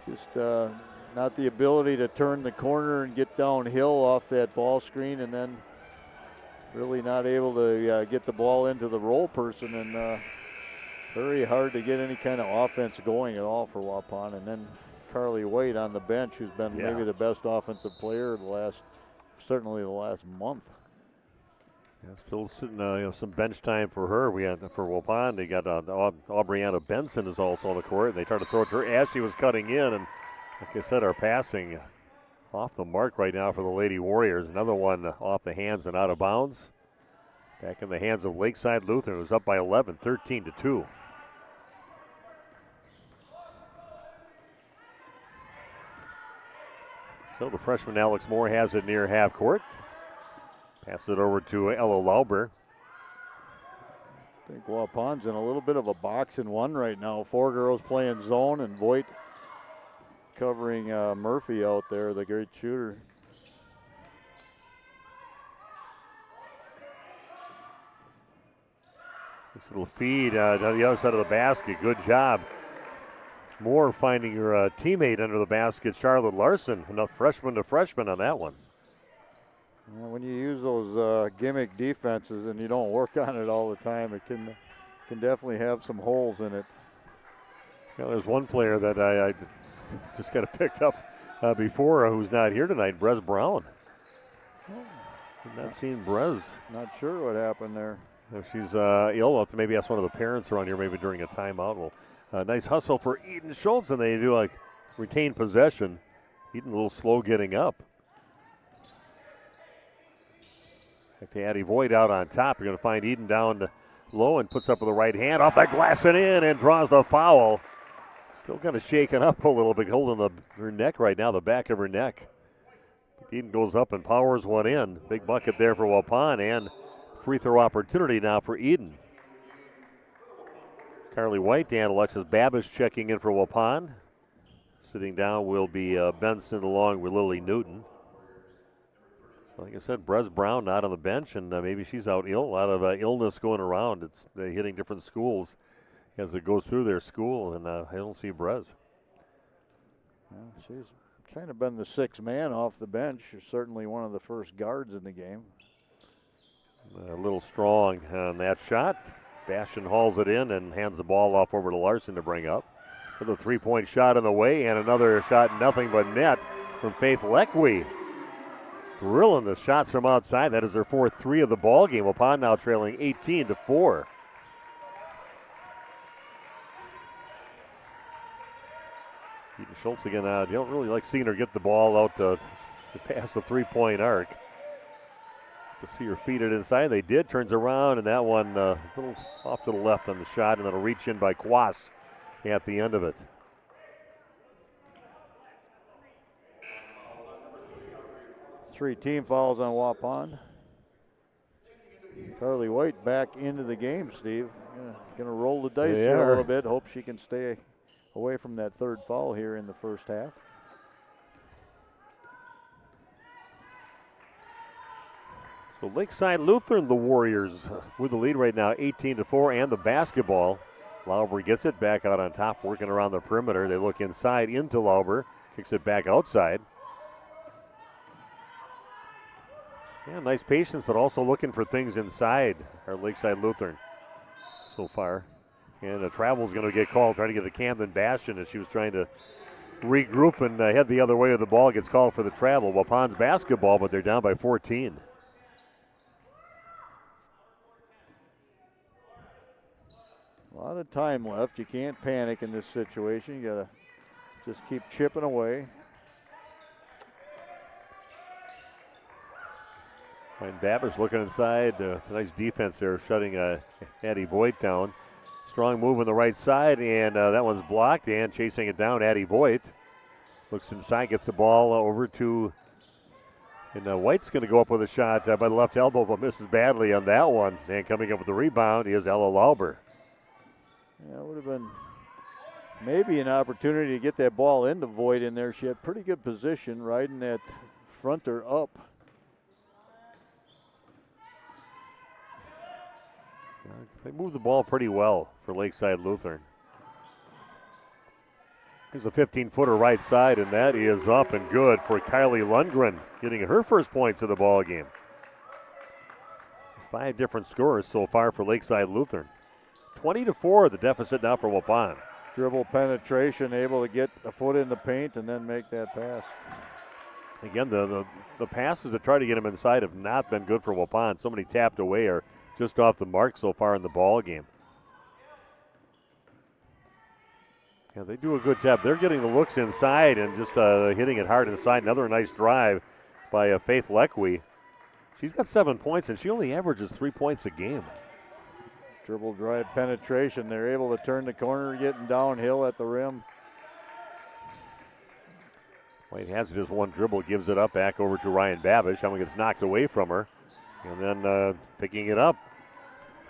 [SPEAKER 7] just not the ability to turn the corner and get downhill off that ball screen, and then really not able to get the ball into the roll person, and very hard to get any kind of offense going at all for Waupun. And then Carly White on the bench, who's been maybe the best offensive player certainly the last month.
[SPEAKER 2] Yeah, still sitting some bench time for her. We had for Waupun. They got Aubriana Benson is also on the court, and they tried to throw it to her as she was cutting in. And like I said, our passing off the mark right now for the Lady Warriors. Another one off the hands and out of bounds. Back in the hands of Lakeside Lutheran. It was up by 11, 13-2. So the freshman Alex Moore has it near half court. Pass it over to Ella Lauber.
[SPEAKER 7] I think Waupun's in a little bit of a box and one right now. 4 girls playing zone and Voigt covering Murphy out there, the great shooter.
[SPEAKER 2] This little feed on the other side of the basket. Good job. Moore finding her teammate under the basket, Charlotte Larson. Enough freshman to freshman on that one.
[SPEAKER 7] Well, when you use those gimmick defenses and you don't work on it all the time, it can definitely have some holes in it.
[SPEAKER 2] Well, there's one player that I just got picked up before who's not here tonight, Brez Brown. I've not seen Brez.
[SPEAKER 7] Not sure what happened there.
[SPEAKER 2] If she's ill, maybe ask one of the parents around here, maybe during a timeout. Well, nice hustle for Eden Schultz, and they do retain possession. Eden a little slow getting up. Back to Addie Voigt out on top. You're going to find Eden down low and puts up with the right hand off that glass and in and draws the foul. Still kind of shaken up a little bit, holding her neck right now, the back of her neck. Eden goes up and powers one in. Big bucket there for Waupun, and free throw opportunity now for Eden. Carly White and Alexis Babish checking in for Waupun. Sitting down will be Benson along with Lily Newton. Like I said, Brez Brown not on the bench, and maybe she's out ill. A lot of illness going around. It's hitting different schools as it goes through their school, and I don't see Brez.
[SPEAKER 7] Well, she's kind of been the sixth man off the bench. She's certainly one of the first guards in the game.
[SPEAKER 2] A little strong on that shot. Bastion hauls it in and hands the ball off over to Larson to bring up. With a three-point shot on the way, and another shot, nothing but net from Faith Leckwey. Drilling the shots from outside. That is their fourth three of the ball game. Waupun now trailing 18-4. Keaton Schultz again. You don't really like seeing her get the ball out to past the three-point arc. To see her feed it inside. They did. Turns around, and that one a little off to the left on the shot, and then a reach in by Quas at the end of it.
[SPEAKER 7] Three team fouls on Waupun. Carly White back into the game, Steve. Going to roll the dice here a little bit. Hope she can stay away from that third foul here in the first half.
[SPEAKER 2] So Lakeside Lutheran, the Warriors, with the lead right now, 18-4, and the basketball. Lauber gets it back out on top, working around the perimeter. They look inside into Lauber, kicks it back outside. Yeah, nice patience, but also looking for things inside our Lakeside Lutheran so far. And a travel's going to get called, trying to get to Camden Bastion as she was trying to regroup and head the other way with the ball. Gets called for the travel. Waupun's basketball, but they're down by 14.
[SPEAKER 7] A lot of time left. You can't panic in this situation. You got to just keep chipping away.
[SPEAKER 2] And Babish looking inside. Nice defense there, shutting Addie Voigt down. Strong move on the right side, and that one's blocked, and chasing it down, Addie Voigt. Looks inside, gets the ball over to, and White's going to go up with a shot by the left elbow, but misses badly on that one. And coming up with the rebound is Ella Lauber.
[SPEAKER 7] Yeah, it would have been maybe an opportunity to get that ball into Voigt in there. She had pretty good position, riding that fronter up.
[SPEAKER 2] They moved the ball pretty well for Lakeside Lutheran. Here's a 15-footer right side, and that is up and good for Kylie Lundgren, getting her first points of the ball game. 5 different scores so far for Lakeside Lutheran. 20-4, the deficit now for Waupun.
[SPEAKER 7] Dribble penetration, able to get a foot in the paint and then make that pass.
[SPEAKER 2] Again, the passes that try to get him inside have not been good for Waupun. So many tapped away are just off the mark so far in the ball game. Yeah, they do a good job. They're getting the looks inside and just hitting it hard inside. Another nice drive by Faith Leckwey. She's got 7 points, and she only averages 3 points a game.
[SPEAKER 7] Dribble drive penetration. They're able to turn the corner, getting downhill at the rim.
[SPEAKER 2] White has just one dribble, gives it up back over to Ryan Babish. That one gets knocked away from her. And then picking it up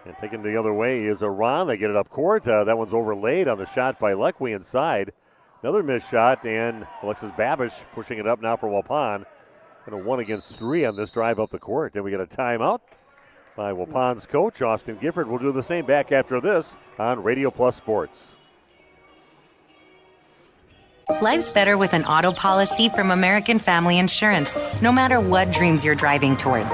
[SPEAKER 2] and taking the other way is Ron. They get it up court. That one's overlaid on the shot by Leckwey inside. Another missed shot, and Alexis Babish pushing it up now for Waupun. And a 1-against-3 on this drive up the court. Then we get a timeout by Waupun's coach, Austin Gifford. We'll do the same back after this on Radio Plus Sports.
[SPEAKER 1] Life's better with an auto policy from American Family Insurance, no matter what dreams you're driving towards.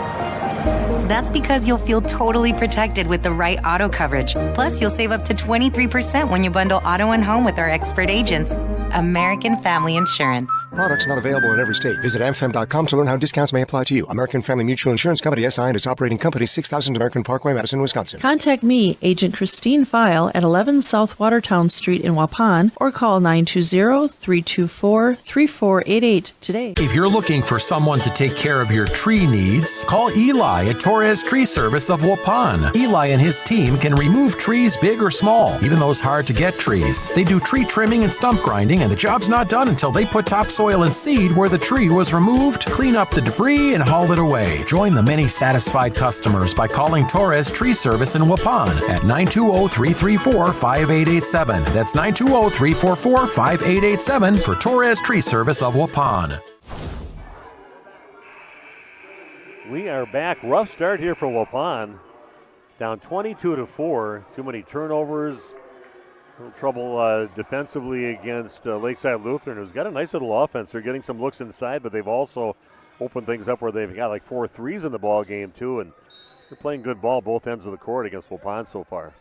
[SPEAKER 1] That's because you'll feel totally protected with the right auto coverage. Plus, you'll save up to 23% when you bundle auto and home with our expert agents. American Family Insurance.
[SPEAKER 6] Products not available in every state. Visit amfam.com to learn how discounts may apply to you. American Family Mutual Insurance Company, SI, and its operating company, 6000 American Parkway, Madison, Wisconsin.
[SPEAKER 13] Contact me, Agent Christine File, at 11 South Watertown Street in Waupun, or call 920-324-3488 today.
[SPEAKER 23] If you're looking for someone to take care of your tree needs, call Eli at Torres Tree Service of Waupun. Eli and his team can remove trees big or small, even those hard-to-get trees. They do tree trimming and stump grinding, and the job's not done until they put topsoil and seed where the tree was removed, clean up the debris, and haul it away. Join the many satisfied customers by calling Torres Tree Service in Waupun at 920-334-5887. That's 920-344-5887 for Torres Tree Service of Waupun.
[SPEAKER 2] we are back. Rough start here for Waupun. Down 22-4. Too many turnovers. A little trouble defensively against Lakeside Lutheran, who's got a nice little offense. They're getting some looks inside, but they've also opened things up where they've got like 4 threes in the ball game too, and they're playing good ball both ends of the court against Waupun so far.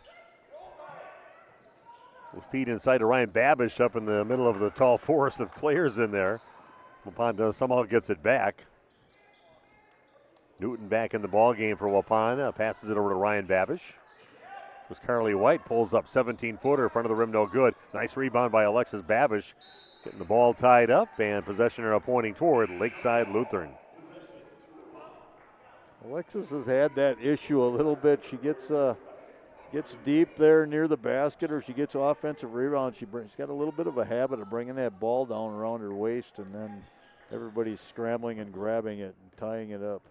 [SPEAKER 2] We'll feed inside to Ryan Babish up in the middle of the tall forest of players in there. Waupun somehow gets it back. Newton back in the ball game for Waupun. Passes it over to Ryan Babish. Was Carly White, pulls up 17-footer in front of the rim, no good. Nice rebound by Alexis Babish. Getting the ball tied up, and possession arrow pointing toward Lakeside Lutheran.
[SPEAKER 7] Alexis has had that issue a little bit. She gets deep there near the basket, or she gets offensive rebound. She's got a little bit of a habit of bringing that ball down around her waist, and then everybody's scrambling and grabbing it and tying it up.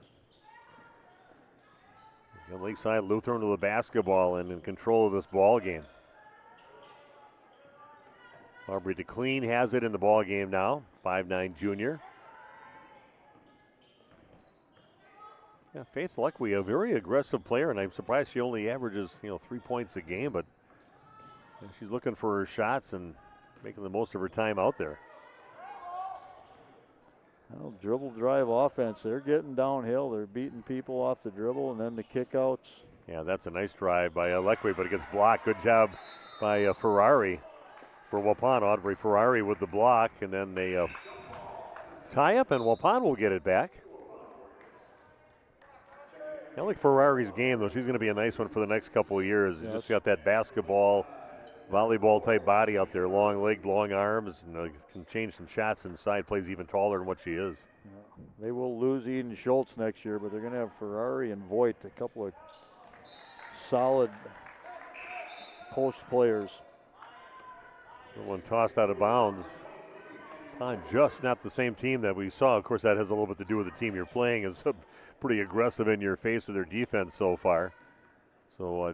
[SPEAKER 2] And Lakeside Lutheran with the basketball and in control of this ball game. Aubrey DeClean has it in the ball game now, 5'9" junior. Yeah, Faith Luckwee, a very aggressive player, and I'm surprised she only averages 3 points a game, but she's looking for her shots and making the most of her time out there.
[SPEAKER 7] Well, dribble drive offense. They're getting downhill. They're beating people off the dribble, and then the kickouts.
[SPEAKER 2] Yeah, that's a nice drive by Luckwee, but it gets blocked. Good job by Ferrari for Waupun. Audrey Ferrari with the block, and then they tie up, and Waupun will get it back. I like Ferrari's game, though. She's going to be a nice one for the next couple of years. Yes. Just got that basketball, volleyball-type body out there, long-legged, long arms, and can change some shots inside, plays even taller than what she is.
[SPEAKER 7] Yeah. They will lose Eden Schultz next year, but they're going to have Ferrari and Voigt, a couple of solid post players.
[SPEAKER 2] One tossed out of bounds. Just not the same team that we saw. Of course, that has a little bit to do with the team you're playing. Is pretty aggressive in your face with their defense so far. So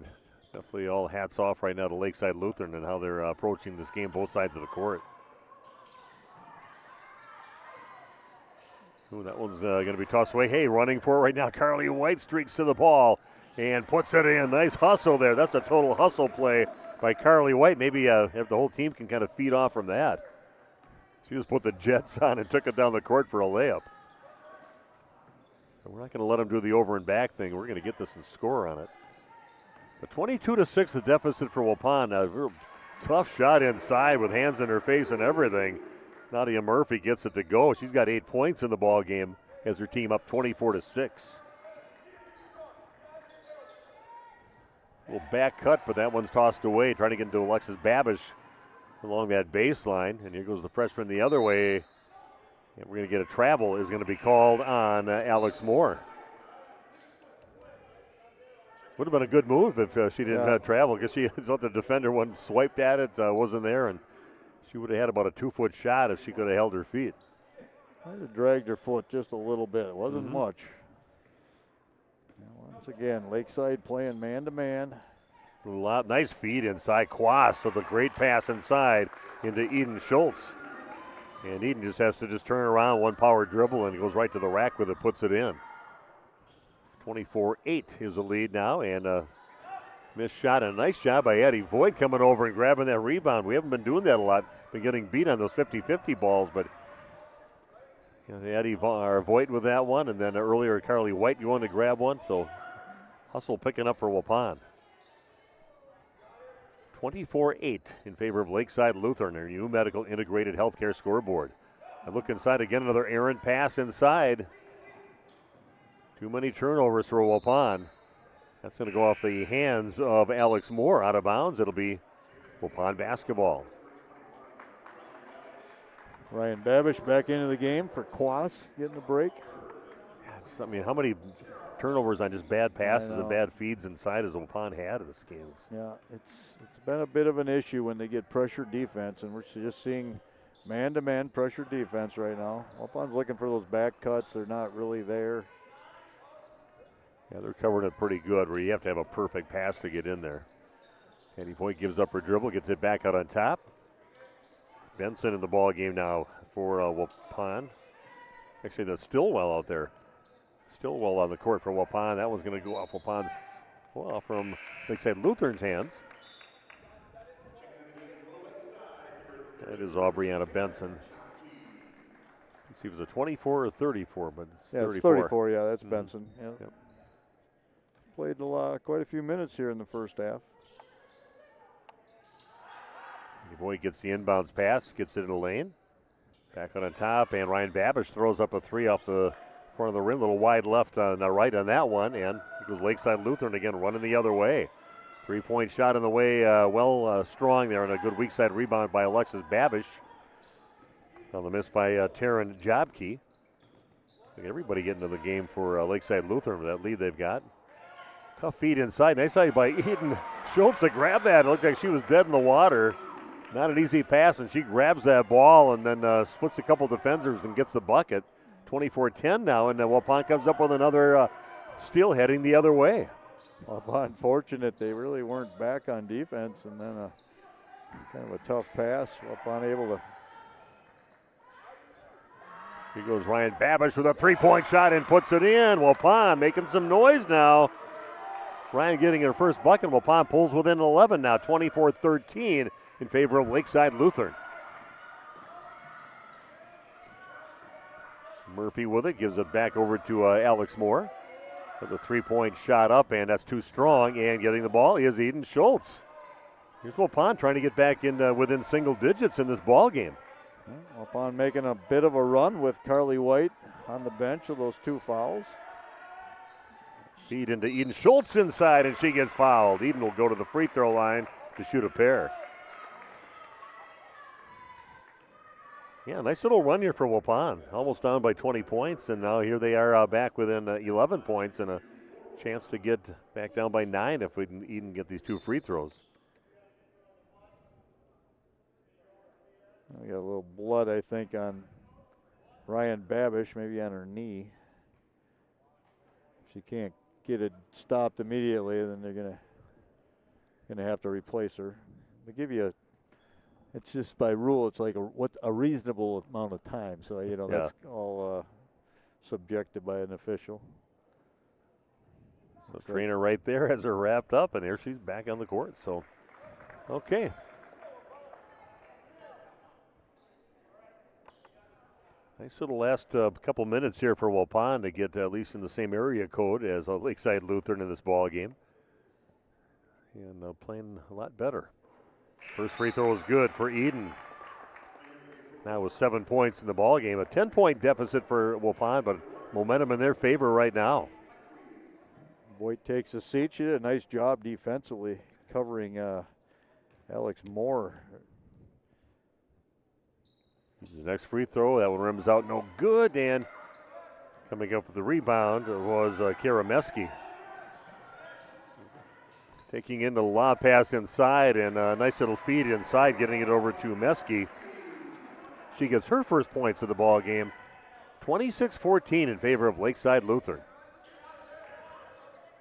[SPEAKER 2] definitely all hats off right now to Lakeside Lutheran and how they're approaching this game, both sides of the court. Ooh, that one's going to be tossed away. Hey, running for it right now. Carly White streaks to the ball and puts it in. Nice hustle there. That's a total hustle play by Carly White. Maybe if the whole team can kind of feed off from that. She just put the Jets on and took it down the court for a layup. So we're not going to let them do the over and back thing. We're going to get this and score on it. But 22-6, the deficit for Waupun. A real tough shot inside with hands in her face and everything. Nadia Murphy gets it to go. She's got 8 points in the ball game as her team up 24-6. A little back cut, but that one's tossed away. Trying to get into Alexis Babish along that baseline. And here goes the freshman the other way. And we're going to get a travel is going to be called on Alex Moore. Would have been a good move if she didn't travel, because she thought the defender one swiped at it, wasn't there, and she would have had about a 2-foot shot if she could have held her feet.
[SPEAKER 7] Might have dragged her foot just a little bit. It wasn't much. And once again, Lakeside playing man-to-man.
[SPEAKER 2] Nice feed inside. Quas with a great pass inside into Eden Schultz. And Eden just has to turn around, one power dribble, and goes right to the rack with it, puts it in. 24-8 is the lead now, and a missed shot. And a nice job by Eddie Voigt coming over and grabbing that rebound. We haven't been doing that a lot. Been getting beat on those 50-50 balls, but Eddie Voigt with that one, and then earlier Carly White going to grab one. So hustle picking up for Waupun. 24-8 in favor of Lakeside Lutheran, their new medical integrated healthcare scoreboard. I look inside again, another errant pass inside. Too many turnovers for Waupun. That's going to go off the hands of Alex Moore. Out of bounds. It'll be Waupun basketball.
[SPEAKER 7] Ryan Babish back into the game for Quas, getting the break.
[SPEAKER 2] I mean, how many turnovers on just bad passes and bad feeds inside as Waupun had in this game?
[SPEAKER 7] Yeah, it's been a bit of an issue when they get pressure defense, and we're just seeing man-to-man pressure defense right now. Waupun's looking for those back cuts. They're not really there.
[SPEAKER 2] Yeah, they're covering it pretty good where you have to have a perfect pass to get in there. Eddie Voigt gives up her dribble, gets it back out on top. Benson in the ball game now for Waupun. Actually, that's Stillwell out there. Still well on the court for Waupun. That was going to go off Waupun's, well, from Lakeside Lutheran's hands. That is Aubriana Benson. Let's see if it was a 24 or 34, but it's 34.
[SPEAKER 7] It's 34, yeah, that's Benson. Yep. Played quite a few minutes here in the first half.
[SPEAKER 2] Boy gets the inbounds pass, gets it in the lane. Back on top, and Ryan Babish throws up a three off the front of the rim. A little wide left on the right on that one, and it goes Lakeside Lutheran again running the other way. 3-point shot in the way, strong there, and a good weak side rebound by Alexis Babish. On the miss by Taryn Jobkey. Everybody getting to the game for Lakeside Lutheran with that lead they've got. Tough feed inside. Nice eye by Eden Schultz to grab that. It looked like she was dead in the water. Not an easy pass, and she grabs that ball and then splits a couple defenders and gets the bucket. 24-10 now, and Waupun comes up with another steal heading the other way.
[SPEAKER 7] Waupun fortunate they really weren't back on defense, and then kind of a tough pass. Waupun able to.
[SPEAKER 2] Here goes Ryan Babish with a 3-point shot and puts it in. Waupun making some noise now. Ryan getting her first bucket. Waupun pulls within 11 now, 24-13 in favor of Lakeside Lutheran. Murphy with it, gives it back over to Alex Moore. With a 3-point shot up, and that's too strong. And getting the ball is Eden Schultz. Here's Waupun trying to get back in within single digits in this ball game.
[SPEAKER 7] Waupun making a bit of a run with Carly White on the bench with those 2 fouls.
[SPEAKER 2] Feed into Eden Schultz inside, and she gets fouled. Eden will go to the free throw line to shoot a pair. Yeah, nice little run here for Waupun. Almost down by 20 points, and now here they are back within 11 points and a chance to get back down by 9 if we can even get these 2 free throws.
[SPEAKER 7] We got a little blood, I think, on Ryan Babish, maybe on her knee. If she can't get it stopped immediately, then they're gonna have to replace her. They give you it's just by rule, it's like a reasonable amount of time. So that's all subjected by an official.
[SPEAKER 2] So trainer right there has her wrapped up, and here she's back on the court. So, okay. Nice little last couple minutes here for Waupun to get at least in the same area code as Lakeside Lutheran in this ball game. And playing a lot better. First free throw is good for Eden. Now with 7 points in the ball game. A 10-point deficit for Waupun, but momentum in their favor right now.
[SPEAKER 7] Boyd takes a seat. She did a nice job defensively covering Alex Moore.
[SPEAKER 2] His next free throw, that one rims out no good, and coming up with the rebound was Kara Meske. Taking in the lob pass inside, and a nice little feed inside, getting it over to Meske. She gets her first points of the ball game. 26-14 in favor of Lakeside Lutheran.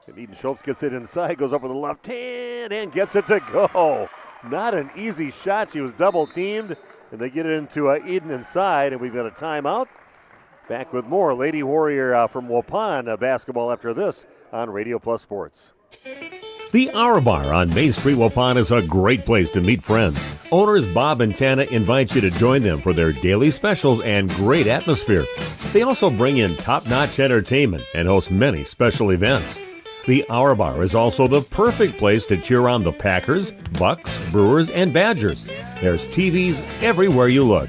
[SPEAKER 2] And Eden Schultz gets it inside, goes up with the left hand, and gets it to go. Not an easy shot. She was double teamed. And they get it into Eden inside, and we've got a timeout. Back with more Lady Warrior from Waupun basketball after this on Radio Plus Sports.
[SPEAKER 9] The Hour Bar on Main Street, Waupun is a great place to meet friends. Owners Bob and Tana invite you to join them for their daily specials and great atmosphere. They also bring in top-notch entertainment and host many special events. The Hour Bar is also the perfect place to cheer on the Packers, Bucks, Brewers, and Badgers. There's TVs everywhere you look.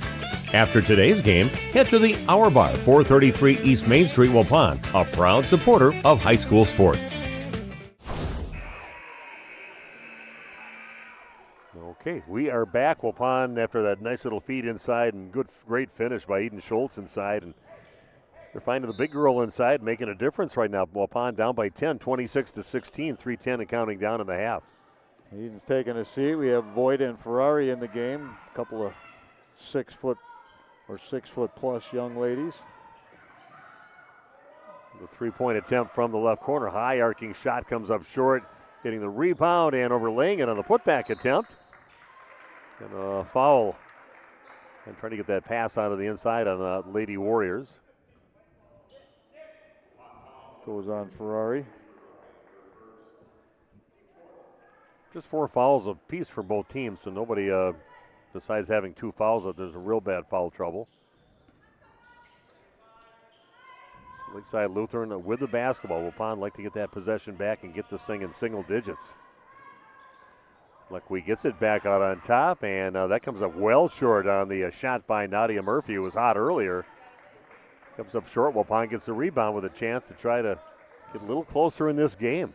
[SPEAKER 9] After today's game, head to the Hour Bar, 433 East Main Street, Waupun, a proud supporter of high school sports.
[SPEAKER 2] Okay, we are back. Waupun after that nice little feed inside and great finish by Eden Schultz inside. And they're finding the big girl inside, making a difference right now. Waupun down by 10, 26-16, 3:10 and counting down in the half.
[SPEAKER 7] Eden's taking a seat. We have Voigt and Ferrari in the game. A couple of 6 foot or 6 foot plus young ladies.
[SPEAKER 2] The 3-point attempt from the left corner. High arcing shot comes up short. Getting the rebound and overlaying it on the putback attempt. And a foul. And trying to get that pass out of the inside on the Lady Warriors.
[SPEAKER 7] goes on Ferrari.
[SPEAKER 2] Just 4 fouls apiece for both teams, so nobody besides having 2 fouls if there's a real bad foul trouble. Lakeside Lutheran with the basketball. Waupun like to get that possession back and get this thing in single digits. Lequi gets it back out on top, and that comes up well short on the shot by Nadia Murphy, who was hot earlier. Comes up short. Waupun gets the rebound with a chance to try to get a little closer in this game.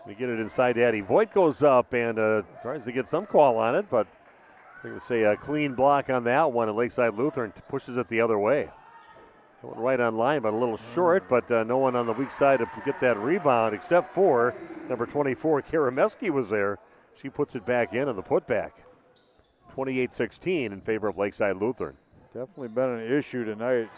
[SPEAKER 2] We get it inside Addie. Voigt goes up and tries to get some call on it, but I'm going to say a clean block on that one, and Lakeside Lutheran pushes it the other way. Going right on line, but a little short, but no one on the weak side to get that rebound except for number 24, Karameski was there. She puts it back in on the putback. 28-16 in favor of Lakeside Lutheran.
[SPEAKER 7] Definitely been an issue tonight.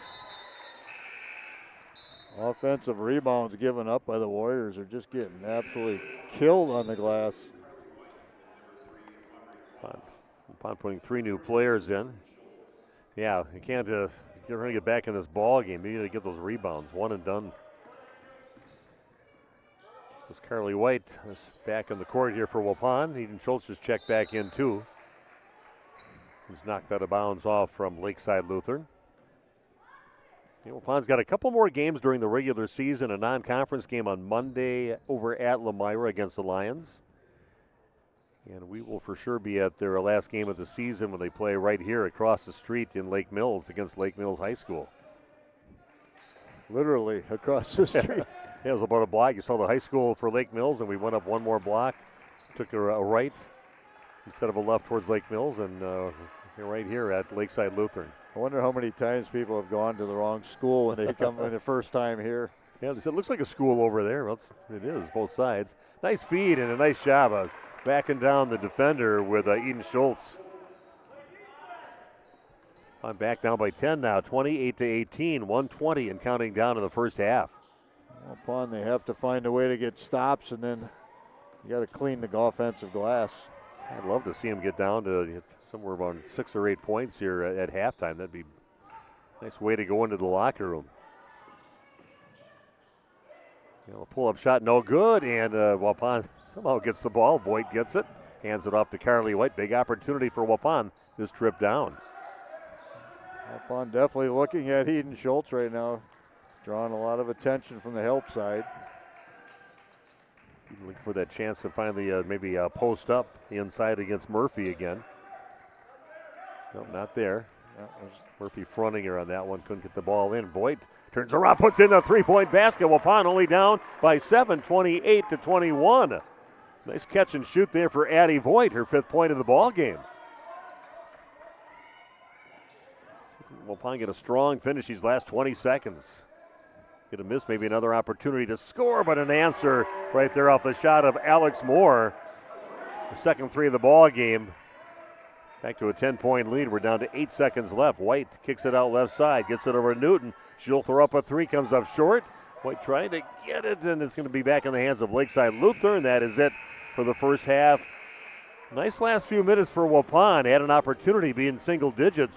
[SPEAKER 7] Offensive rebounds given up by the Warriors are just getting absolutely killed on the glass.
[SPEAKER 2] Upon putting 3 new players in. Yeah, you can't you're going to get back in this ball game. You got to get those rebounds. One and done. There's Carly White is back in the court here for Waupun. Eden Schultz is checked back in too. He's knocked out of bounds off from Lakeside Lutheran. Waupun's got a couple more games during the regular season. A non-conference game on Monday over at Lemira against the Lions. And we will for sure be at their last game of the season when they play right here across the street in Lake Mills against Lake Mills High School.
[SPEAKER 7] Literally across the street.
[SPEAKER 2] Yeah, it was about a block. You saw the high school for Lake Mills, and we went up one more block, took a right instead of a left towards Lake Mills, and you're right here at Lakeside Lutheran.
[SPEAKER 7] I wonder how many times people have gone to the wrong school when they come in the first time here.
[SPEAKER 2] Yeah, they said it looks like a school over there. Well, it is, both sides. Nice feed and a nice job of backing down the defender with Eden Schultz. I'm back down by 10 now, 28-18, 1:20 and counting down in the first half.
[SPEAKER 7] Upon they have to find a way to get stops, and then you got to clean the offensive glass.
[SPEAKER 2] I'd love to see him get down to somewhere around 6 or 8 points here at halftime. That'd be a nice way to go into the locker room. A pull-up shot, no good, and Waupun somehow gets the ball. Voigt gets it, hands it off to Carly White. Big opportunity for Waupun this trip down.
[SPEAKER 7] Waupun definitely looking at Eden Schultz right now, drawing a lot of attention from the help side.
[SPEAKER 2] Looking for that chance to finally maybe post up inside against Murphy again. No, not there. Murphy fronting her on that one, couldn't get the ball in. Voigt turns around, puts in a 3-point basket. Waupun only down by 7, 28-21. Nice catch and shoot there for Addie Voigt, her 5th point of the ball game. Waupun get a strong finish these last 20 seconds. Gonna miss maybe another opportunity to score, but an answer right there off the shot of Alex Moore. The second 3 of the ball game. Back to a 10-point lead. We're down to 8 seconds left. White kicks it out left side, gets it over to Newton. She'll throw up a 3, comes up short. White trying to get it, and it's going to be back in the hands of Lakeside Lutheran. That is it for the first half. Nice last few minutes for Waupun. Had an opportunity to be in single digits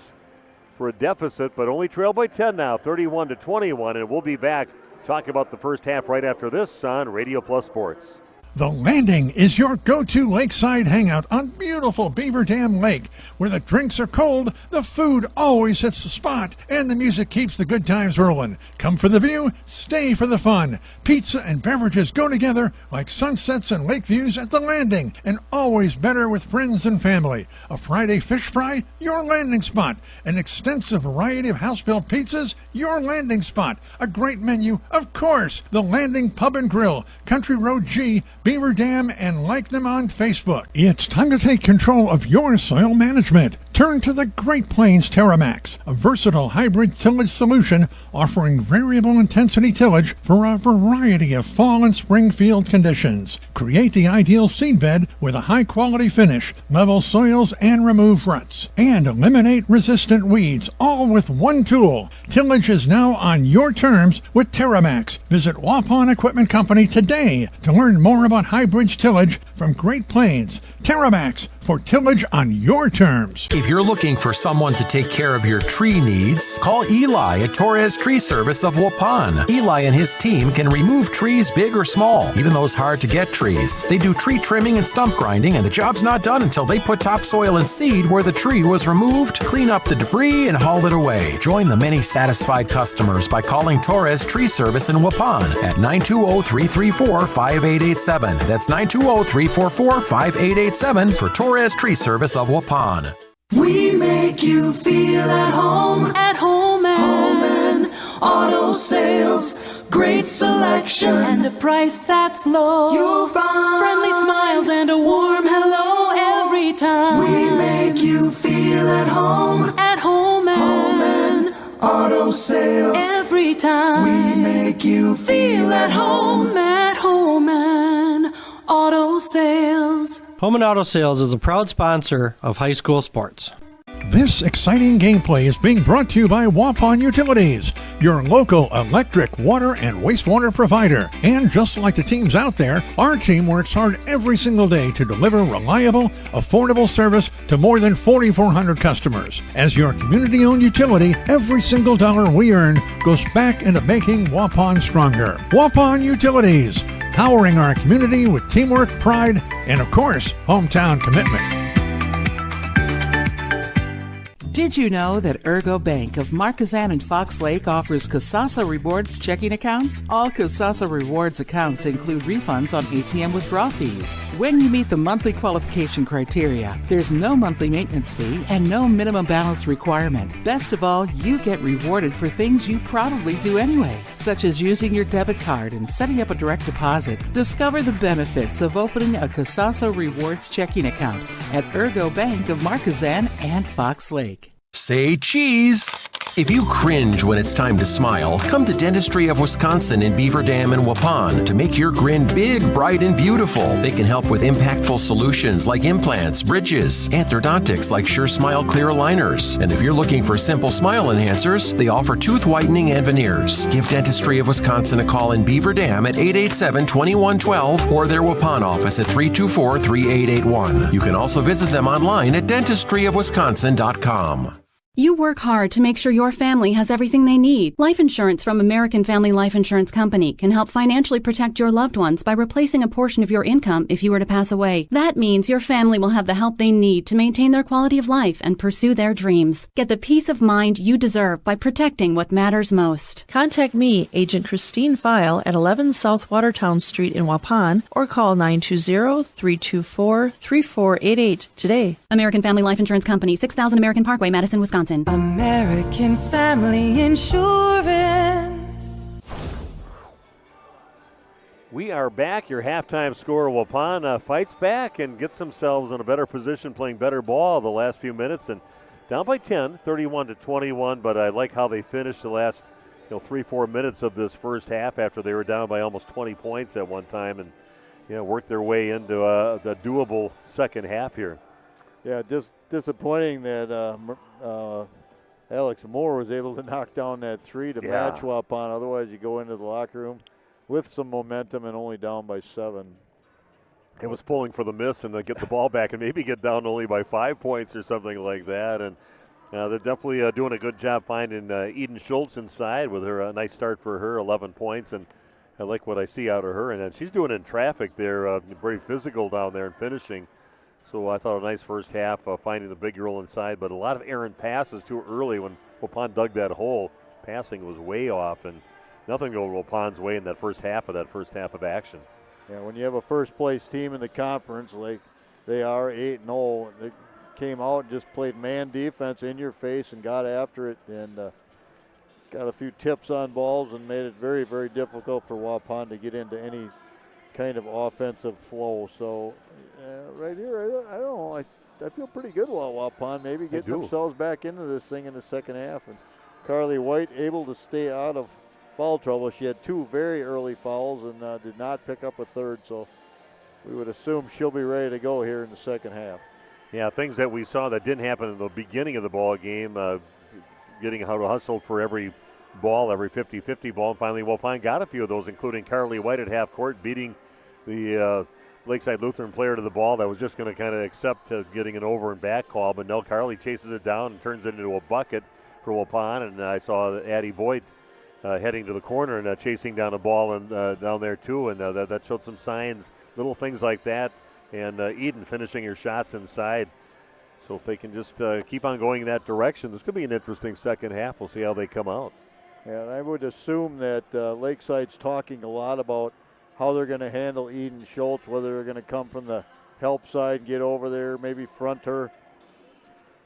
[SPEAKER 2] for a deficit, but only trailed by 10 now, 31-21. And we'll be back talking about the first half right after this on Radio Plus Sports.
[SPEAKER 8] The Landing is your go-to lakeside hangout on beautiful Beaver Dam Lake. Where the drinks are cold, the food always hits the spot, and the music keeps the good times rolling. Come for the view, stay for the fun. Pizza and beverages go together like sunsets and lake views at The Landing, and always better with friends and family. A Friday fish fry, your landing spot. An extensive variety of house-built pizzas, your landing spot. A great menu, of course. The Landing Pub and Grill, Country Road G, Beaver Dam, and like them on Facebook. It's time to take control of your soil management. Turn to the Great Plains TerraMax, a versatile hybrid tillage solution offering variable intensity tillage for a variety of fall and spring field conditions. Create the ideal seed bed with a high quality finish, level soils, and remove ruts. And eliminate resistant weeds, all with one tool. Tillage is now on your terms with TerraMax. Visit Waupun Equipment Company today to learn more about hybrid tillage from Great Plains. TerraMax, for tillage on your terms.
[SPEAKER 23] If you're looking for someone to take care of your tree needs, call Eli at Torres Tree Service of Waupun. Eli and his team can remove trees big or small, even those hard-to-get trees. They do tree trimming and stump grinding, and the job's not done until they put topsoil and seed where the tree was removed, clean up the debris, and haul it away. Join the many satisfied customers by calling Torres Tree Service in Waupun at 920-334-5887. That's 920-344-5887 for Torres Tree Service of Waupun.
[SPEAKER 5] We make you feel at home and auto sales. Great selection and a price that's low. You'll find friendly smiles and a warm hello every time. We make you feel at home and auto sales. Every time we make you feel at home and auto sales.
[SPEAKER 22] Home and Auto Sales is a proud sponsor of high school sports.
[SPEAKER 8] This exciting gameplay is being brought to you by Waupun Utilities, your local electric, water, and wastewater provider. And just like the teams out there, our team works hard every single day to deliver reliable, affordable service to more than 4,400 customers. As your community-owned utility, every single dollar we earn goes back into making Waupun stronger. Waupun Utilities, powering our community with teamwork, pride, and of course, hometown commitment.
[SPEAKER 21] Did you know that Ergo Bank of Marquezan and Fox Lake offers Casasa Rewards checking accounts? All Casasa Rewards accounts include refunds on ATM withdrawal fees. When you meet the monthly qualification criteria, there's no monthly maintenance fee and no minimum balance requirement. Best of all, you get rewarded for things you probably do anyway, such as using your debit card and setting up a direct deposit. Discover the benefits of opening a Casasa Rewards checking account at Ergo Bank of Marquezan and Fox Lake.
[SPEAKER 23] Say cheese! If you cringe when it's time to smile, come to Dentistry of Wisconsin in Beaver Dam and Waupun to make your grin big, bright, and beautiful. They can help with impactful solutions like implants, bridges, orthodontics like Sure Smile clear aligners. And if you're looking for simple smile enhancers, they offer tooth whitening and veneers. Give Dentistry of Wisconsin a call in Beaver Dam at 887-2112 or their Waupun office at 324-3881. You can also visit them online at dentistryofwisconsin.com.
[SPEAKER 10] You work hard to make sure your family has everything they need. Life insurance from American Family Life Insurance Company can help financially protect your loved ones by replacing a portion of your income if you were to pass away. That means your family will have the help they need to maintain their quality of life and pursue their dreams. Get the peace of mind you deserve by protecting what matters most.
[SPEAKER 13] Contact me, Agent Christine File, at 11 South Watertown Street in Waupun, or call 920-324-3488 today.
[SPEAKER 10] American Family Life Insurance Company, 6000 American Parkway, Madison, Wisconsin.
[SPEAKER 5] American Family Insurance.
[SPEAKER 2] We are back. Your halftime score, Waupun fights back and gets themselves in a better position, playing better ball the last few minutes, and down by 10, 31-21. But I like how they finished the last 3-4 minutes of this first half after they were down by almost 20 points at one time, and worked their way into the doable second half here.
[SPEAKER 7] Yeah, disappointing that Alex Moore was able to knock down that three to match Waupun. Otherwise, you go into the locker room with some momentum and only down by 7.
[SPEAKER 2] It was pulling for the miss and to get the ball back and maybe get down only by 5 points or something like that. And they're definitely doing a good job finding Eden Schultz inside with her. A nice start for her, 11 points. And I like what I see out of her. And she's doing it in traffic there, very physical down there and finishing. So I thought a nice first half finding the big girl inside, but a lot of errant passes too early when Waupun dug that hole. Passing was way off, and nothing go Waupun's way in that first half of action.
[SPEAKER 7] Yeah, when you have a first-place team in the conference like they are, 8-0, they came out and just played man defense in your face and got after it and got a few tips on balls and made it very, very difficult for Waupun to get into any kind of offensive flow. So right here, I don't know. I feel pretty good about Waupun maybe getting themselves back into this thing in the second half. And Carly White able to stay out of foul trouble. She had 2 very early fouls and did not pick up a third. So we would assume she'll be ready to go here in the second half.
[SPEAKER 2] Yeah, things that we saw that didn't happen in the beginning of the ball game, getting how to hustle for every ball, every 50-50 ball. And finally, Waupun got a few of those, including Carly White at half court, beating the Lakeside Lutheran player to the ball that was just going to kind of accept getting an over and back call, but no, Carly chases it down and turns it into a bucket for Waupun, and I saw Addie Voigt heading to the corner and chasing down a ball and down there too, and that showed some signs, little things like that, and Eden finishing her shots inside. So if they can just keep on going in that direction, this could be an interesting second half. We'll see how they come out.
[SPEAKER 7] Yeah, and I would assume that Lakeside's talking a lot about how they're going to handle Eden Schultz, whether they're going to come from the help side, get over there, maybe front her.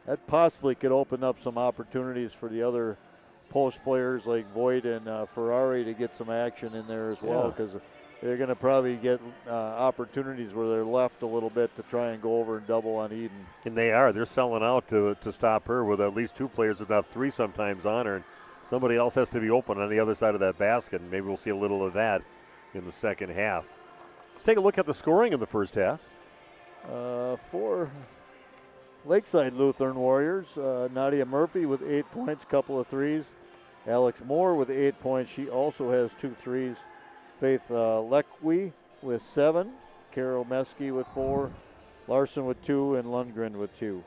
[SPEAKER 7] That possibly could open up some opportunities for the other post players like Voigt and Ferrari to get some action in there as well, because they're going to probably get opportunities where they're left a little bit to try and go over and double on Eden.
[SPEAKER 2] And they are. They're selling out to stop her with at least two players, if not three sometimes on her. And somebody else has to be open on the other side of that basket, and maybe we'll see a little of that in the second half. Let's take a look at the scoring in the first half.
[SPEAKER 7] For Lakeside Lutheran Warriors, Nadia Murphy with 8 points, couple of threes. Alex Moore with 8 points. She also has 2 threes. Faith Leckwe with 7. Carol Meske with 4. Larson with 2, and Lundgren with 2.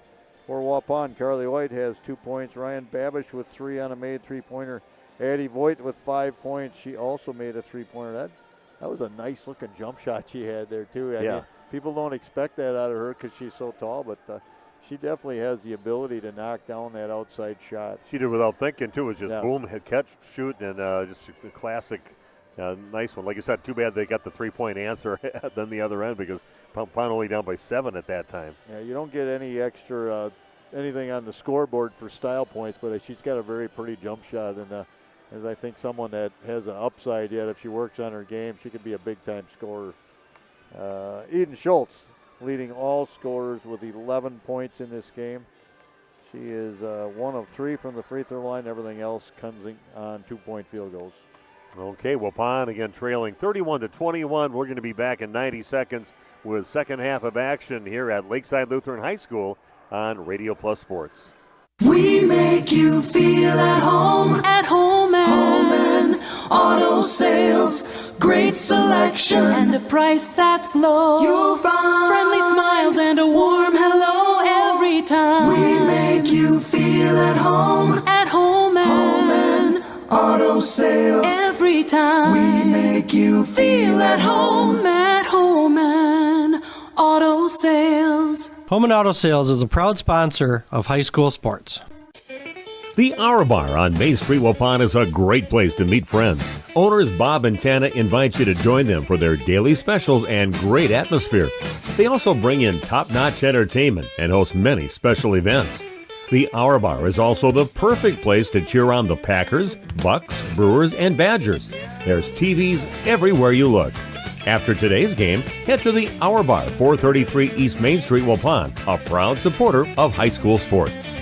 [SPEAKER 7] For Waupun, Carly White has 2 points. Ryan Babish with 3 on a made three-pointer. Addie Voigt with 5 points. She also made a three-pointer. That was a nice-looking jump shot she had there, too. I mean, people don't expect that out of her because she's so tall, but she definitely has the ability to knock down that outside shot.
[SPEAKER 2] She did without thinking, too. It was just boom, hit, catch, shoot, and just a classic nice one. Like you said, too bad they got the three-point answer than the other end, because Waupun only down by 7 at that time.
[SPEAKER 7] Yeah, you don't get any extra anything on the scoreboard for style points, but she's got a very pretty jump shot, and as I think someone that has an upside yet, if she works on her game, she could be a big-time scorer. Eden Schultz leading all scorers with 11 points in this game. She is 1 of 3 from the free throw line. Everything else comes on 2-point field goals.
[SPEAKER 2] Okay, Waupun again trailing 31-21. We're going to be back in 90 seconds with second half of action here at Lakeside Lutheran High School on Radio Plus Sports.
[SPEAKER 5] We make you feel at home and auto sales. Great selection and a price that's low. You'll find friendly smiles and a warm hello every time. We make you feel at home and auto sales. Every time we make you feel at home and auto sales.
[SPEAKER 22] Home and Auto Sales is a proud sponsor of high school sports.
[SPEAKER 9] The Hour Bar on Main Street, Waupun is a great place to meet friends. Owners Bob and Tana invite you to join them for their daily specials and great atmosphere. They also bring in top-notch entertainment and host many special events. The Hour Bar is also the perfect place to cheer on the Packers, Bucks, Brewers, and Badgers. There's TVs everywhere you look. After today's game, head to the Hour Bar, 433 East Main Street, Waupun, a proud supporter of high school sports.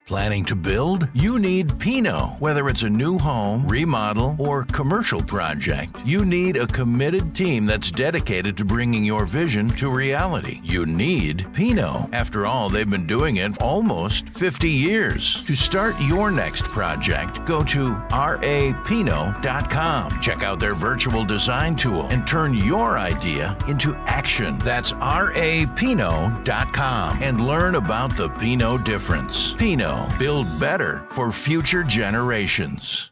[SPEAKER 3] Planning to build? You need Pino. Whether it's a new home, remodel, or commercial project, you need a committed team that's dedicated to bringing your vision to reality. You need Pino. After all, they've been doing it almost 50 years. To start your next project, go to rapino.com. Check out their virtual design tool and turn your idea into action. That's rapino.com and learn about the Pino difference. Pino. Build better for future generations.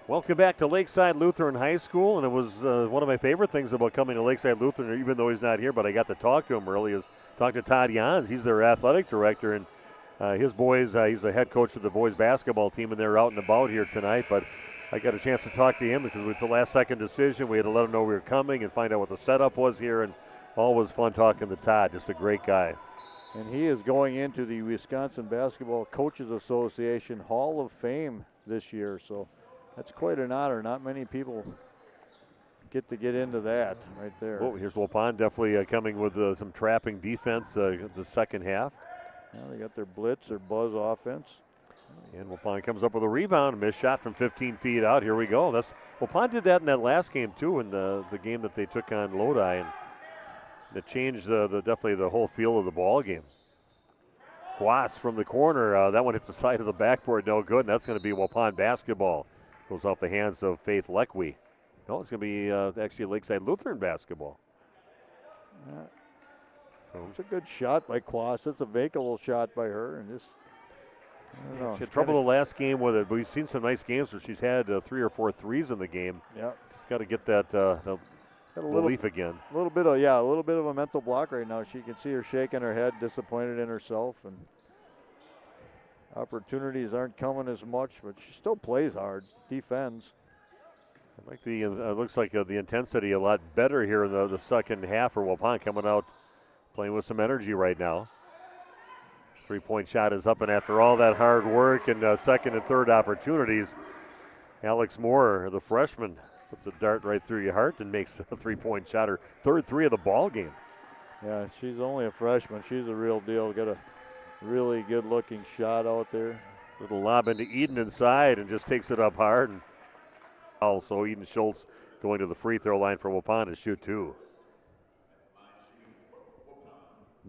[SPEAKER 2] Welcome back to Lakeside Lutheran High School, and it was one of my favorite things about coming to Lakeside Lutheran, even though he's not here, but I got to talk to him early, is talk to Todd Jans. He's their athletic director, and his boys, he's the head coach of the boys basketball team, and they're out and about here tonight, but I got a chance to talk to him because it was the last-second decision. We had to let him know we were coming and find out what the setup was here, and always fun talking to Todd, just a great guy.
[SPEAKER 7] And he is going into the Wisconsin Basketball Coaches Association Hall of Fame this year, so that's quite an honor. Not many people get into that right there.
[SPEAKER 2] Oh, here's Waupun definitely coming with some trapping defense the second half.
[SPEAKER 7] Now they got their blitz, their buzz offense.
[SPEAKER 2] And Waupun comes up with a rebound, missed shot from 15 feet out. Here we go. Waupun did that in that last game too, in the game that they took on Lodi, and that changed definitely the whole feel of the ball game. Guas from the corner. That one hits the side of the backboard, no good, and that's going to be Waupun basketball. Goes off the hands of Faith Leckwe. No, it's going to be actually Lakeside Lutheran basketball.
[SPEAKER 7] Yeah. So it's a good shot by Quas. It's a vakeable shot by her, and just I don't know.
[SPEAKER 2] She had trouble the last game with it, but we've seen some nice games where she's had 3 or 4 threes in the game.
[SPEAKER 7] Yeah,
[SPEAKER 2] just got to get that belief again.
[SPEAKER 7] A little bit of a mental block right now. She can see her shaking her head, disappointed in herself, and opportunities aren't coming as much. But she still plays hard, defends.
[SPEAKER 2] I like the looks like the intensity a lot better here in the second half for Waupun, coming out playing with some energy right now. 3-point shot is up, and after all that hard work and second and third opportunities, Alex Moore, the freshman, puts a dart right through your heart and makes a 3-point shot, her third 3 of the ball game.
[SPEAKER 7] Yeah, she's only a freshman. She's a real deal. Got a really good-looking shot out there.
[SPEAKER 2] Little lob into Eden inside and just takes it up hard. And also Eden Schultz going to the free throw line for Waupun to shoot 2.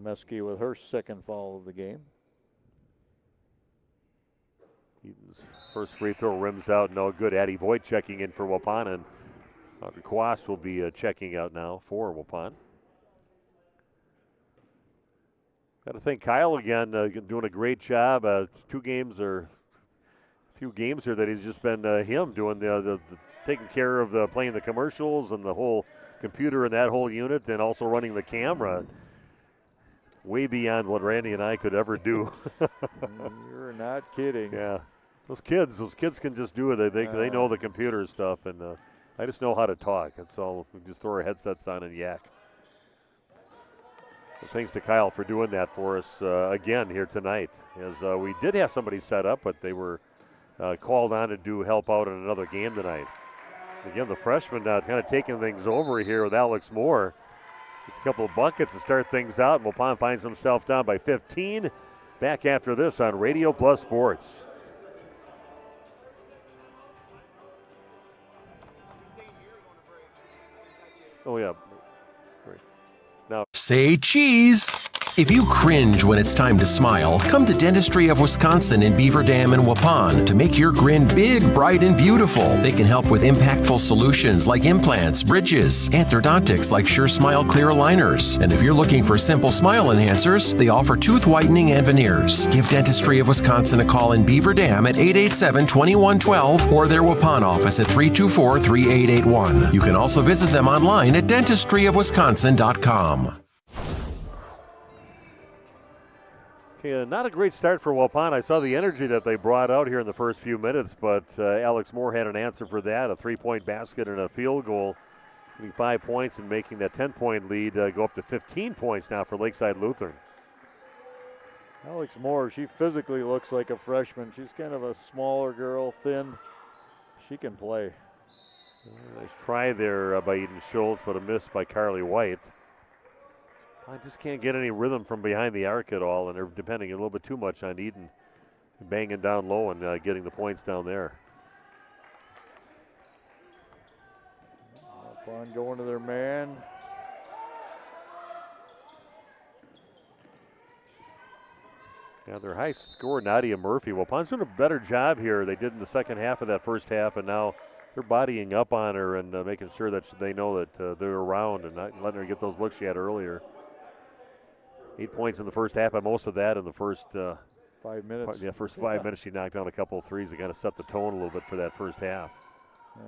[SPEAKER 7] Meske with her second foul of the game.
[SPEAKER 2] Eden's first free throw rims out, no good. Addie Voigt checking in for Waupun, and Audrey Quas will be checking out now for Waupun. Got to thank Kyle again, doing a great job. 2 games or a few games here that he's just been him doing the taking care of playing the commercials and the whole computer in that whole unit, and also running the camera. Way beyond what Randy and I could ever do.
[SPEAKER 7] You're not kidding.
[SPEAKER 2] Yeah, those kids can just do it. They know the computer stuff, and I just know how to talk. That's all. We just throw our headsets on and yak. So thanks to Kyle for doing that for us again here tonight. As we did have somebody set up, but they were called on to help out in another game tonight. Again, the freshman kind of taking things over here with Alex Moore. It's a couple of buckets to start things out. Waupun finds himself down by 15. Back after this on Radio Plus Sports. Oh, yeah. Great. Now,
[SPEAKER 23] Say cheese. If you cringe when it's time to smile, come to Dentistry of Wisconsin in Beaver Dam and Waupun to make your grin big, bright, and beautiful. They can help with impactful solutions like implants, bridges, orthodontics like Sure Smile clear aligners. And if you're looking for simple smile enhancers, they offer tooth whitening and veneers. Give Dentistry of Wisconsin a call in Beaver Dam at 887-2112 or their Waupun office at 324-3881. You can also visit them online at dentistryofwisconsin.com.
[SPEAKER 2] okay, not a great start for Waupun. I saw the energy that they brought out here in the first few minutes, but Alex Moore had an answer for that, a 3-point basket and a field goal, getting 5 points and making that 10-point lead go up to 15 points now for Lakeside Lutheran.
[SPEAKER 7] Alex Moore, she physically looks like a freshman. She's kind of a smaller girl, thin. She can play.
[SPEAKER 2] Nice try there by Eden Schultz, but a miss by Carly White. I just can't get any rhythm from behind the arc at all, and they're depending a little bit too much on Eden banging down low and getting the points down there.
[SPEAKER 7] Waupun going to their man.
[SPEAKER 2] Yeah, their high scorer, Nadia Murphy. Waupun's doing a better job here. They did in the second half of that first half, and now they're bodying up on her and making sure that they know that they're around and not letting her get those looks she had earlier. 8 points in the first half, and most of that in the first
[SPEAKER 7] 5 minutes.
[SPEAKER 2] First 5 minutes she knocked down a couple of threes. It kind of set the tone a little bit for that first half.
[SPEAKER 7] Yeah.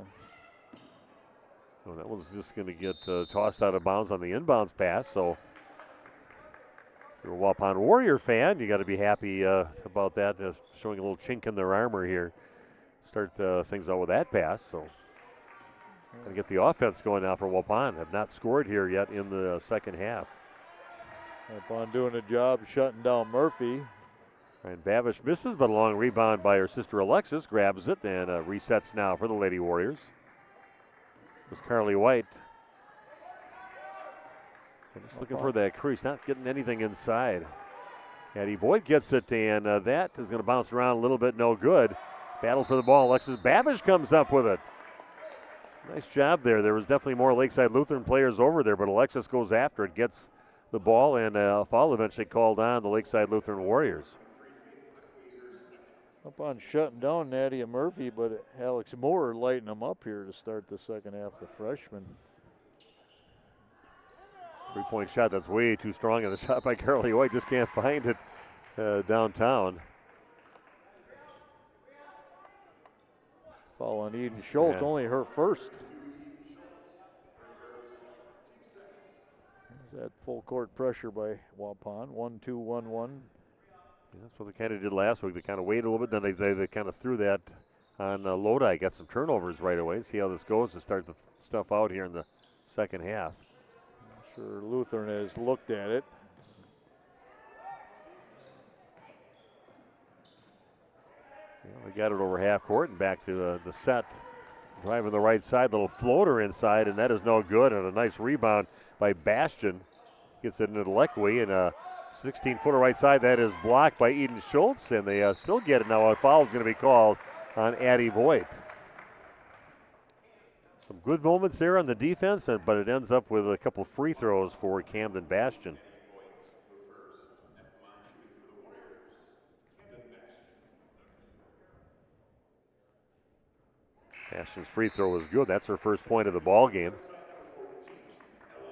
[SPEAKER 2] So that one's just going to get tossed out of bounds on the inbounds pass. So if you're a Waupun Warrior fan, you got to be happy about that, showing a little chink in their armor here. Start things out with that pass. So got to get the offense going now for Waupun. Have not scored here yet in the second half.
[SPEAKER 7] Waupun doing a job shutting down Murphy.
[SPEAKER 2] Ryan Babish misses, but a long rebound by her sister Alexis. Grabs it and resets now for the Lady Warriors. It was Carly White. Just looking for that crease, not getting anything inside. Addie Voigt gets it, and that is going to bounce around a little bit, no good. Battle for the ball. Alexis Babish comes up with it. Nice job there. There was definitely more Lakeside Lutheran players over there, but Alexis goes after it, gets the ball, and a foul eventually called on the Lakeside Lutheran Warriors.
[SPEAKER 7] Up on shutting down Nadia Murphy, but Alex Moore lighting them up here to start the second half, the freshman.
[SPEAKER 2] Three-point shot that's way too strong, and the shot by Carly White just can't find it downtown.
[SPEAKER 7] Foul on Eden Schultz,
[SPEAKER 2] Yeah.
[SPEAKER 7] only her first. There's that full court pressure by Waupun. 1-2, 1-1.
[SPEAKER 2] Yeah, that's what they kind of did last week. They kind of waited a little bit, then they kind of threw that on Lodi. Got some turnovers right away. See how this goes to start the stuff out here in the second half.
[SPEAKER 7] I'm sure Lutheran has looked at it.
[SPEAKER 2] Yeah, they got it over half court and back to the set. Driving the right side, little floater inside, and that is no good. And a nice rebound by Bastion. Gets it into Lekwe, and a 16-footer right side. That is blocked by Eden Schultz, and they still get it now. A foul is going to be called on Addie Voigt. Some good moments there on the defense, but it ends up with a couple free throws for Camden Bastion. Bastion's free throw was good. That's her first point of the ball game.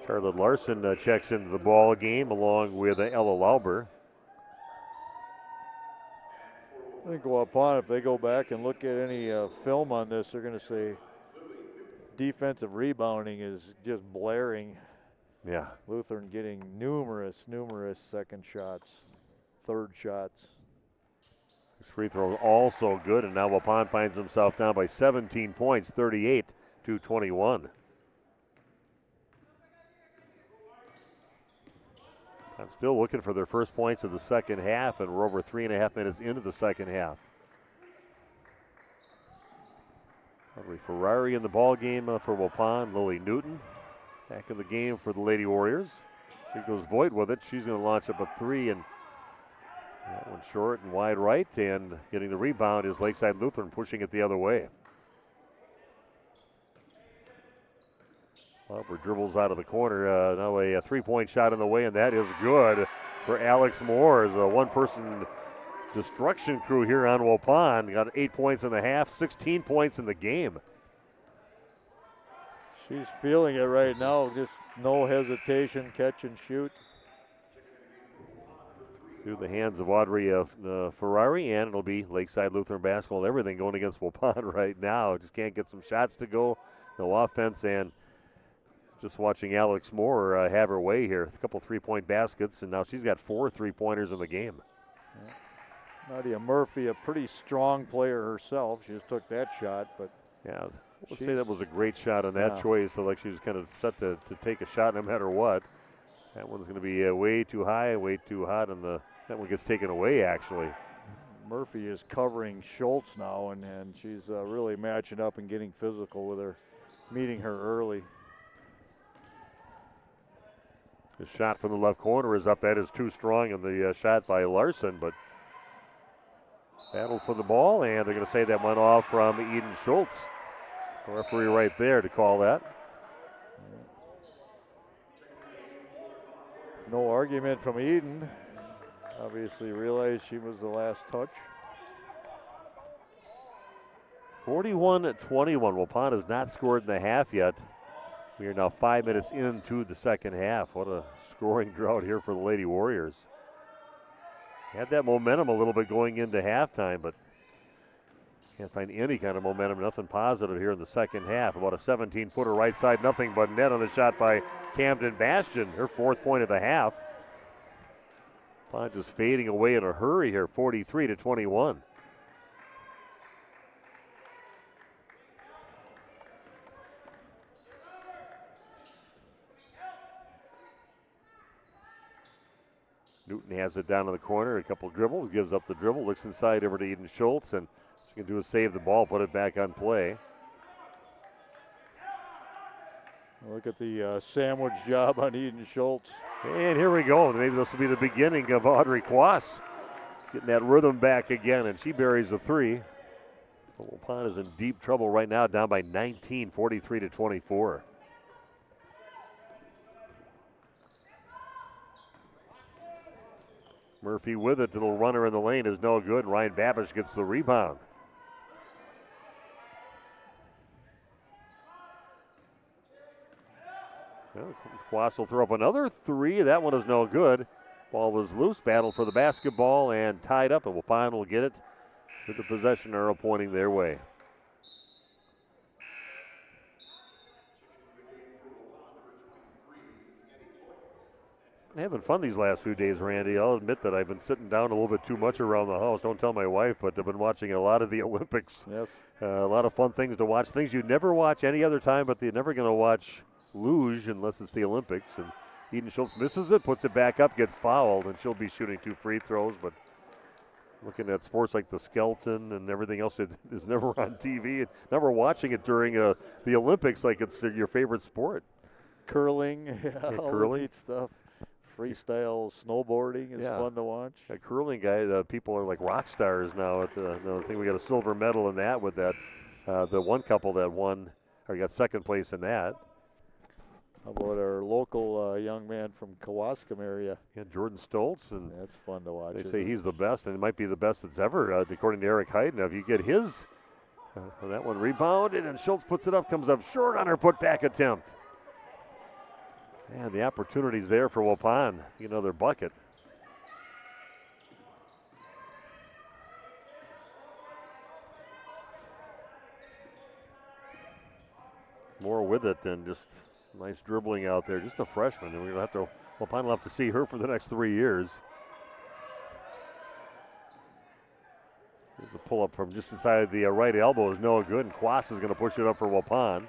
[SPEAKER 2] Charlotte Larson checks into the ball game along with Ella Lauber.
[SPEAKER 7] I think Waupun, if they go back and look at any film on this, they're going to say defensive rebounding is just blaring.
[SPEAKER 2] Yeah.
[SPEAKER 7] Lutheran getting numerous second shots, third shots.
[SPEAKER 2] His free throw also good, and now Waupun finds himself down by 17 points, 38-21. I'm still looking for their first points of the second half, and we're over 3.5 minutes into the second half. Audrey Ferrari in the ball game for Waupun. Lily Newton back in the game for the Lady Warriors. She goes Voigt with it. She's going to launch up a three, and that one short and wide right, and getting the rebound is Lakeside Lutheran, pushing it the other way. Lauber dribbles out of the corner. Now a three-point shot in the way, and that is good for Alex Moore. The one-person destruction crew here on Waupun. Got 8 points in the half, 16 points in the game.
[SPEAKER 7] She's feeling it right now. Just no hesitation, catch and shoot.
[SPEAKER 2] Through the hands of Audrey Ferrari, and it'll be Lakeside Lutheran basketball. Everything going against Waupun right now. Just can't get some shots to go. No offense, and just watching Alex Moore have her way here. A couple three-point baskets, and now she's got 4 3-pointers in the game.
[SPEAKER 7] Yeah. Nadia Murphy, a pretty strong player herself. She just took that shot, but
[SPEAKER 2] yeah, let's say that was a great shot on that choice. So like she was kind of set to take a shot no matter what. That one's going to be way too high, way too hot, and that one gets taken away actually.
[SPEAKER 7] Murphy is covering Schultz now, and she's really matching up and getting physical with her, meeting her early.
[SPEAKER 2] The shot from the left corner is up. That is too strong, and the shot by Larson, but battle for the ball, and they're going to say that went off from Eden Schultz. The referee right there to call that.
[SPEAKER 7] No argument from Eden. Obviously realized she was the last touch.
[SPEAKER 2] 41-21. Waupun has not scored in the half yet. We are now 5 minutes into the second half. What a scoring drought here for the Lady Warriors. Had that momentum a little bit going into halftime, but can't find any kind of momentum, nothing positive here in the second half. About a 17-footer right side, nothing but net on the shot by Camden Bastion, her 4th point of the half. Waupun just fading away in a hurry here, 43-21. Newton has it down in the corner, a couple dribbles, gives up the dribble, looks inside over to Eden Schultz, and she can do is save the ball, put it back on play.
[SPEAKER 7] Look at the sandwich job on Eden Schultz.
[SPEAKER 2] And here we go. Maybe this will be the beginning of Audrey Quass getting that rhythm back again, and she buries a three. Waupun is in deep trouble right now, down by 19, 43-24. Murphy with it. The little runner in the lane is no good. Ryan Babish gets the rebound. Quas will throw up another three. That one is no good. Ball was loose. Battle for the basketball and tied up, and Waupun will get it with the possession arrow pointing their way. Having fun these last few days, Randy. I'll admit that I've been sitting down a little bit too much around the house. Don't tell my wife, but I've been watching a lot of the Olympics.
[SPEAKER 7] Yes.
[SPEAKER 2] A lot of fun things to watch. Things you'd never watch any other time, but you're never going to watch luge unless it's the Olympics. And Eden Schultz misses it, puts it back up, gets fouled, and she'll be shooting 2 free throws. But looking at sports like the skeleton and everything else that is never on TV, and never watching it during the Olympics like it's your favorite sport.
[SPEAKER 7] Curling, all
[SPEAKER 2] curling
[SPEAKER 7] the neat stuff. Freestyle snowboarding is fun to watch.
[SPEAKER 2] Curling guy, people are like rock stars now. I think we got a silver medal in that with that. The one couple that won or got second place in that.
[SPEAKER 7] How about our local young man from Kewaskum area?
[SPEAKER 2] Yeah, Jordan Stoltz. And
[SPEAKER 7] that's fun to watch.
[SPEAKER 2] They say he's the best, and it might be the best that's ever, according to Eric Hyde. Now, if you get his, that one rebounded, and Schultz puts it up, comes up short on her putback attempt. And the opportunity's there for Waupun. Another bucket. More with it than just nice dribbling out there. Just a freshman. And Waupun will have to see her for the next 3 years. There's a pull up from just inside the right elbow is no good. And Quas is going to push it up for Waupun.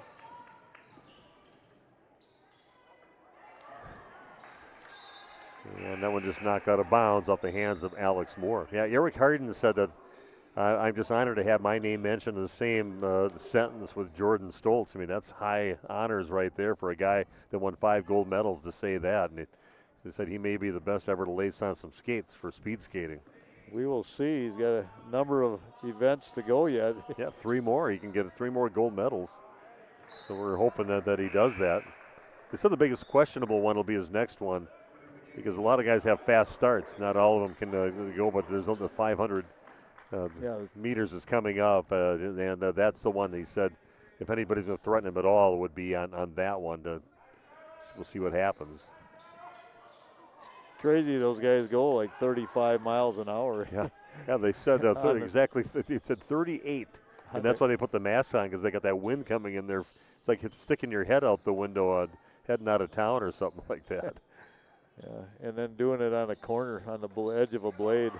[SPEAKER 2] And that one just knocked out of bounds off the hands of Alex Moore. Yeah, Eric Harden said that I'm just honored to have my name mentioned in the same sentence with Jordan Stoltz. I mean, that's high honors right there for a guy that won 5 gold medals to say that. And he said he may be the best ever to lace on some skates for speed skating.
[SPEAKER 7] We will see. He's got a number of events to go yet.
[SPEAKER 2] Yeah, 3 more. He can get 3 more gold medals. So we're hoping that he does that. They said the biggest questionable one will be his next one, because a lot of guys have fast starts. Not all of them can go, but there's the 500 meters is coming up, and that's the one he said if anybody's going to threaten him at all, it would be on that one. We'll see what happens.
[SPEAKER 7] It's crazy those guys go like 35 miles an hour.
[SPEAKER 2] Yeah, they said exactly. It said 38, and that's why they put the masks on, because they got that wind coming in there. It's like sticking your head out the window, heading out of town or something like that.
[SPEAKER 7] Yeah, and then doing it on a corner, on the edge of a blade.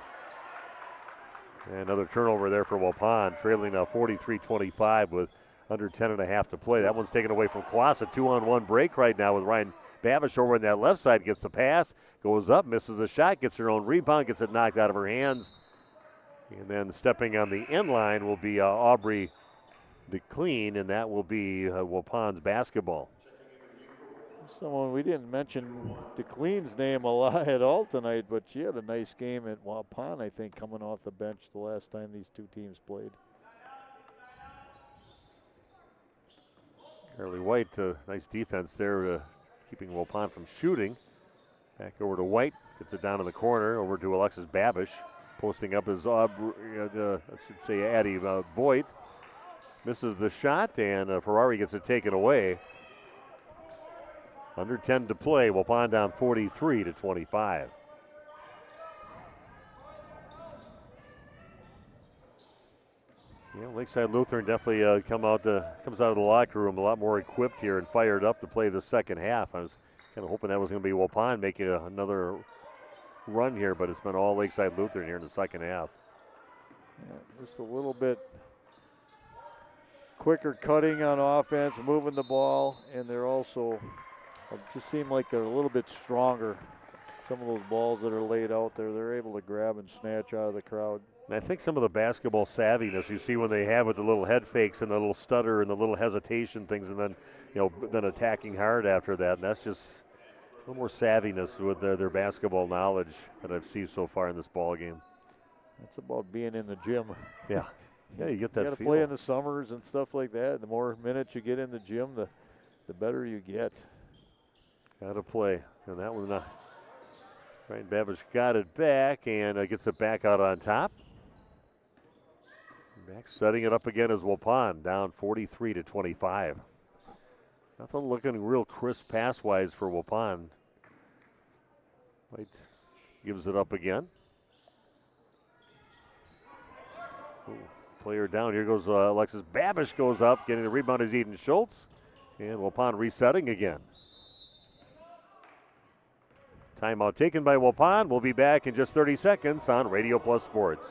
[SPEAKER 2] And another turnover there for Waupun, trailing now 43-25 with under 10.5 to play. That one's taken away from Quas. A 2-on-1 break right now with Ryan Babish over on that left side. Gets the pass, goes up, misses a shot, gets her own rebound, gets it knocked out of her hands. And then stepping on the end line will be Aubrey DeClean, and that will be Waupun's basketball.
[SPEAKER 7] Someone we didn't mention DeClean's name a lot at all tonight, but she had a nice game at Waupun, I think, coming off the bench the last time these two teams played.
[SPEAKER 2] Carly White, nice defense there, keeping Waupun from shooting. Back over to White, gets it down in the corner, over to Alexis Babish. Posting up is Addie Voigt. Misses the shot, and Ferrari gets it taken away. Under 10 to play. Waupun down 43-25. Yeah, Lakeside Lutheran definitely comes out of the locker room a lot more equipped here and fired up to play the second half. I was kind of hoping that was going to be Waupun making another run here, but it's been all Lakeside Lutheran here in the second half.
[SPEAKER 7] Yeah, just a little bit quicker cutting on offense, moving the ball, and they're also just seem like they're a little bit stronger. Some of those balls that are laid out there, they're able to grab and snatch out of the crowd.
[SPEAKER 2] And I think some of the basketball savviness you see when they have with the little head fakes and the little stutter and the little hesitation things, and then then attacking hard after that. And that's just a little more savviness with their basketball knowledge that I've seen so far in this ball game.
[SPEAKER 7] That's about being in the gym.
[SPEAKER 2] Yeah, you get that.
[SPEAKER 7] You got to play in the summers and stuff like that. The more minutes you get in the gym, the better you get.
[SPEAKER 2] Got to play, and that was Ryan Babish got it back and gets it back out on top. Back setting it up again is Waupun, down 43-25. Nothing looking real crisp pass-wise for Waupun. White gives it up again. Ooh, player down. Here goes Alexis Babish goes up. Getting the rebound is Eden Schultz. And Waupun resetting again. Timeout taken by Waupun. We'll be back in just 30 seconds on Radio Plus Sports.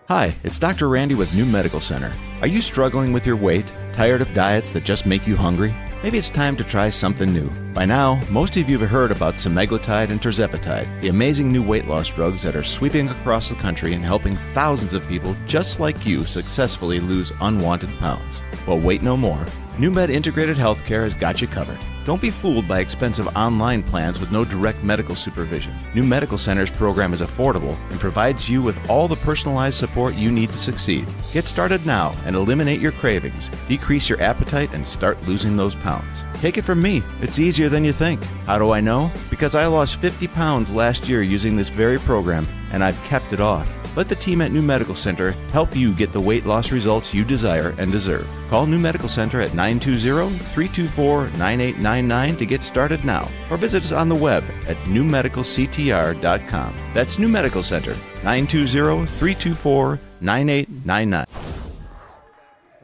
[SPEAKER 11] Hi, it's Dr. Randy with New Medical Center. Are you struggling with your weight? Tired of diets that just make you hungry? Maybe it's time to try something new. By now, most of you have heard about semaglutide and tirzepatide, the amazing new weight loss drugs that are sweeping across the country and helping thousands of people just like you successfully lose unwanted pounds. Well, wait no more. NewMed Integrated Healthcare has got you covered. Don't be fooled by expensive online plans with no direct medical supervision. New Medical Center's program is affordable and provides you with all the personalized support you need to succeed. Get started now and eliminate your cravings, decrease your appetite, and start losing those pounds. Take it from me, it's easier than you think. How do I know? Because I lost 50 pounds last year using this very program, and I've kept it off. Let the team at New Medical Center help you get the weight loss results you desire and deserve. Call New Medical Center at 920-324-9899 to get started now, or visit us on the web at newmedicalctr.com. That's New Medical Center, 920-324-9899.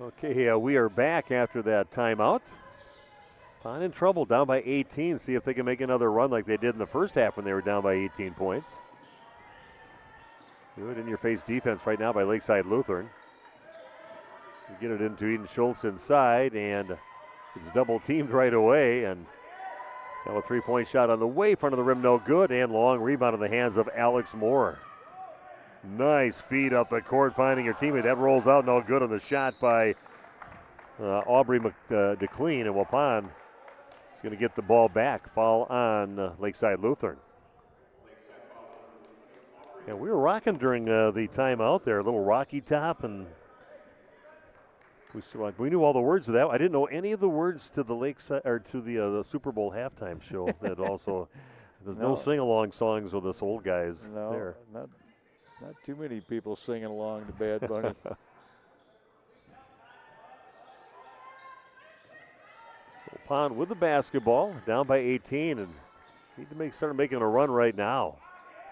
[SPEAKER 2] Okay, we are back after that timeout. Waupun in trouble, down by 18. See if they can make another run like they did in the first half when they were down by 18 points. Good in-your-face defense right now by Lakeside Lutheran. You get it into Eden Schultz inside, and it's double-teamed right away. And now a three-point shot on the way, front of the rim, no good, and long rebound in the hands of Alex Moore. Nice feed up the court, finding your teammate. That rolls out, no good on the shot by Aubrey DeClean, and Waupun is going to get the ball back. Foul on Lakeside Lutheran. Yeah, we were rocking during the timeout there, a little Rocky Top, and we knew all the words of that. I didn't know any of the words to the Lakeside or to the Super Bowl halftime show. That also, there's no sing-along songs with us old guys there.
[SPEAKER 7] Not too many people singing along to Bad Bunny.
[SPEAKER 2] Waupun with the basketball, down by 18, and need to start making a run right now.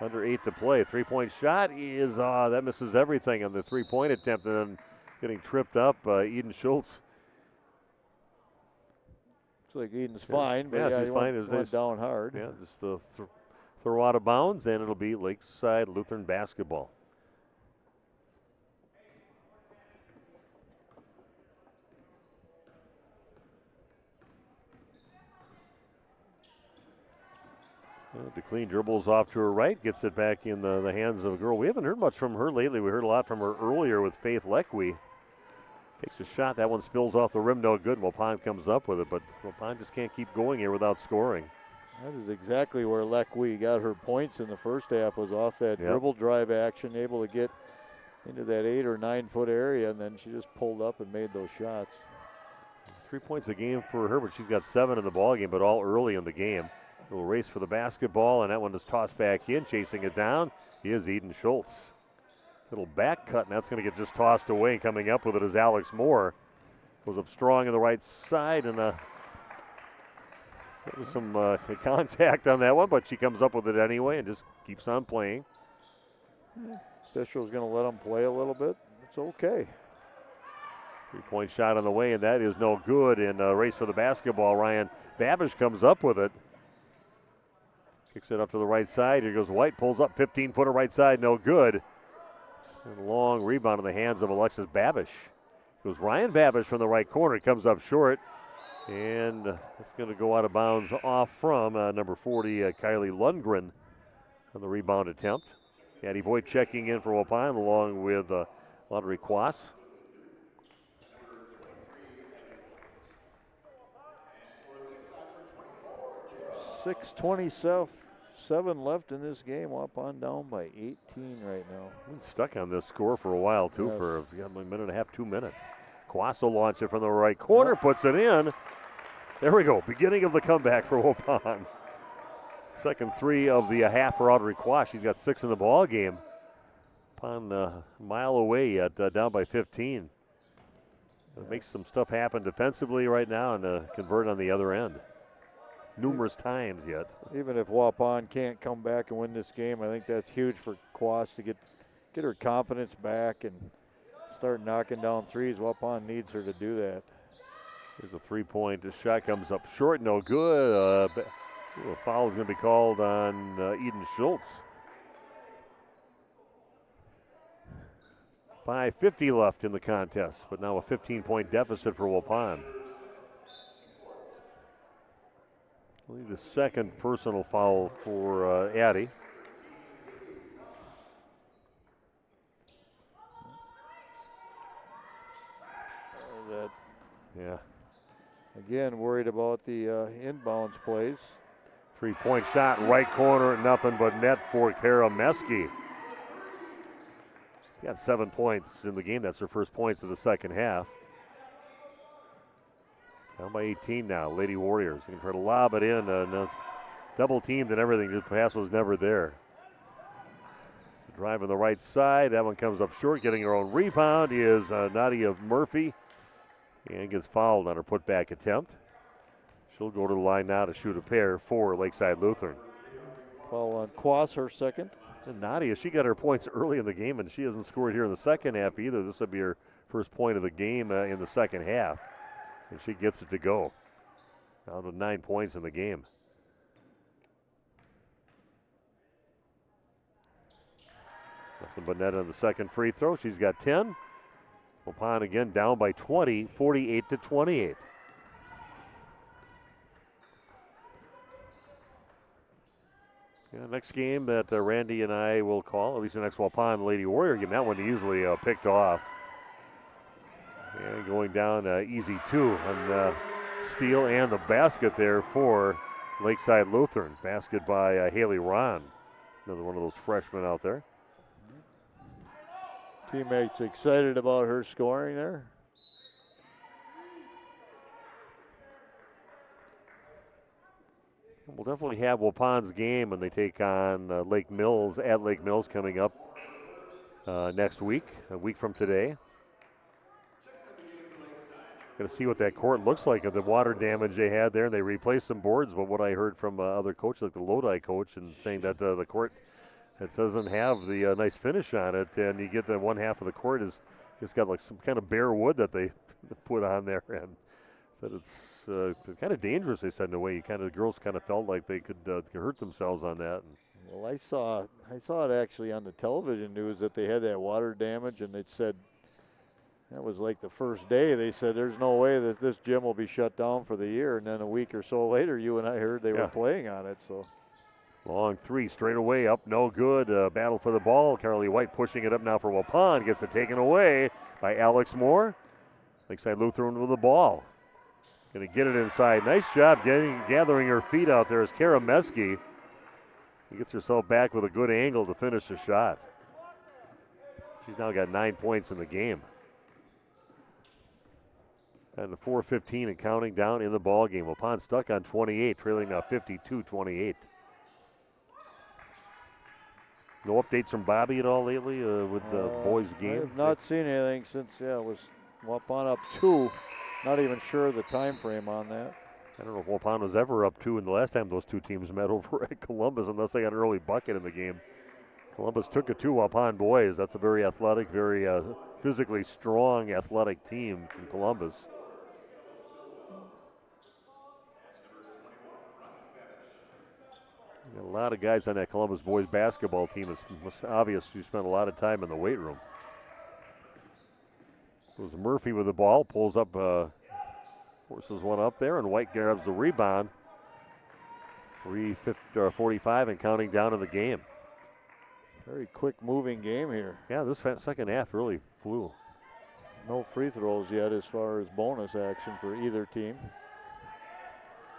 [SPEAKER 2] Under 8 to play. Three-point shot is, that misses everything on the three-point attempt, and then getting tripped up. Eden Schultz.
[SPEAKER 7] Looks like Eden's fine, but
[SPEAKER 2] she's fine.
[SPEAKER 7] Went down hard.
[SPEAKER 2] Yeah, just the throw out of bounds, and it'll be Lakeside Lutheran basketball. DeClean dribbles off to her right, gets it back in the hands of a girl. We haven't heard much from her lately. We heard a lot from her earlier with Faith Leckwee. Takes a shot. That one spills off the rim, no good. Waupun comes up with it, but Waupun just can't keep going here without scoring.
[SPEAKER 7] That is exactly where Leckwee got her points in the first half, was off that dribble drive action, able to get into that 8 or 9 foot area, and then she just pulled up and made those shots.
[SPEAKER 2] 3 points a game for her, but she's got 7 in the ball game, but all early in the game. Little race for the basketball, and that one is tossed back in. Chasing it down is Eden Schultz. Little back cut, and that's going to get just tossed away. Coming up with it is Alex Moore. Goes up strong on the right side, and there was some contact on that one, but she comes up with it anyway and just keeps on playing.
[SPEAKER 7] Official's going to let them play a little bit. It's okay.
[SPEAKER 2] 3-point shot on the way, and that is no good. In a race for the basketball, Ryan Babish comes up with it. Kicks it up to the right side. Here goes White. Pulls up 15-footer right side. No good. And a long rebound in the hands of Alexis Babish. Goes Ryan Babish from the right corner. Comes up short. And it's going to go out of bounds off from number 40, Kylie Lundgren on the rebound attempt. Addie Voigt checking in for Waupun along with Audrey Quass.
[SPEAKER 7] 6:27 left in this game. Waupun down by 18 right now.
[SPEAKER 2] Been stuck on this score for a while, too, for a minute and a half, 2 minutes. Quass will launch it from the right corner, puts it in. There we go. Beginning of the comeback for Waupun. Second three of the half for Audrey Quash. She's got 6 in the ball game. Waupun a mile away yet, down by 15. Makes some stuff happen defensively right now and convert on the other end. Numerous times yet.
[SPEAKER 7] Even if Waupun can't come back and win this game, I think that's huge for Quash to get her confidence back and start knocking down threes. Waupun needs her to do that.
[SPEAKER 2] Here's a three-point. This shot comes up short, no good. A foul is going to be called on Eden Schultz. 5:50 left in the contest, but now a 15-point deficit for Waupun. Only the second personal foul for Addie. Yeah.
[SPEAKER 7] Again, worried about the inbounds plays.
[SPEAKER 2] Three-point shot, right corner, nothing but net for Kara Meske. She got 7 points in the game. That's her first points of the second half. Down by 18 now, Lady Warriors. You can try to lob it in. Double teamed and everything. The pass was never there. Drive on the right side. That one comes up short. Getting her own rebound is Nadia Murphy. And gets fouled on her putback attempt. She'll go to the line now to shoot a pair for Lakeside Lutheran.
[SPEAKER 7] Foul on Quas, her second.
[SPEAKER 2] And Nadia, she got her points early in the game, and she hasn't scored here in the second half either. This will be her first point of the game in the second half. And she gets it to go. Down to 9 points in the game. Nothing but net on the second free throw. She's got 10. Waupun again down by 20, 48-28. Yeah, next game that Randy and I will call, at least the next Waupun Lady Warrior game. That one easily picked off. And going down easy two on steal and the basket there for Lakeside Lutheran. Basket by Haley Ron, another one of those freshmen out there.
[SPEAKER 7] Teammates excited about her scoring there.
[SPEAKER 2] We'll definitely have Waupun's game when they take on Lake Mills at Lake Mills coming up next week, a week from today. Going to see what that court looks like of the water damage they had there. And they replaced some boards, but what I heard from other coaches, like the Lodi coach, and saying that the court it doesn't have the nice finish on it, and you get the one half of the court is just got like some kind of bare wood that they put on there, and said it's kind of dangerous. They said in a way, the girls kind of felt like they could hurt themselves on that.
[SPEAKER 7] Well, I saw it actually on the television news that they had that water damage, and they said that was like the first day. They said there's no way that this gym will be shut down for the year, and then a week or so later, you and I heard they were playing on it. So.
[SPEAKER 2] Long three, straight away, up, no good. Battle for the ball. Carly White pushing it up now for Waupun. Gets it taken away by Alex Moore. Lakeside Lutheran with the ball. Going to get it inside. Nice job gathering her feet out there as Kara Meske. She gets herself back with a good angle to finish the shot. She's now got 9 points in the game. And the 4:15 and counting down in the ball game. Waupun stuck on 28, trailing now 52-28. No updates from Bobby at all lately with the boys' game?
[SPEAKER 7] I have not seen anything since, it was Waupun up 2. Not even sure the time frame on that.
[SPEAKER 2] I don't know if Waupun was ever up 2 in the last time those two teams met over at Columbus, unless they got an early bucket in the game. Columbus took it to Waupun boys. That's a very athletic, very physically strong, athletic team from Columbus. Got a lot of guys on that Columbus boys basketball team. It's obvious you spent a lot of time in the weight room. It was Murphy with the ball, pulls up, forces one up there, and White grabs the rebound. 3:45 and counting down in the game.
[SPEAKER 7] Very quick moving game here.
[SPEAKER 2] Yeah, this second half really flew.
[SPEAKER 7] No free throws yet as far as bonus action for either team.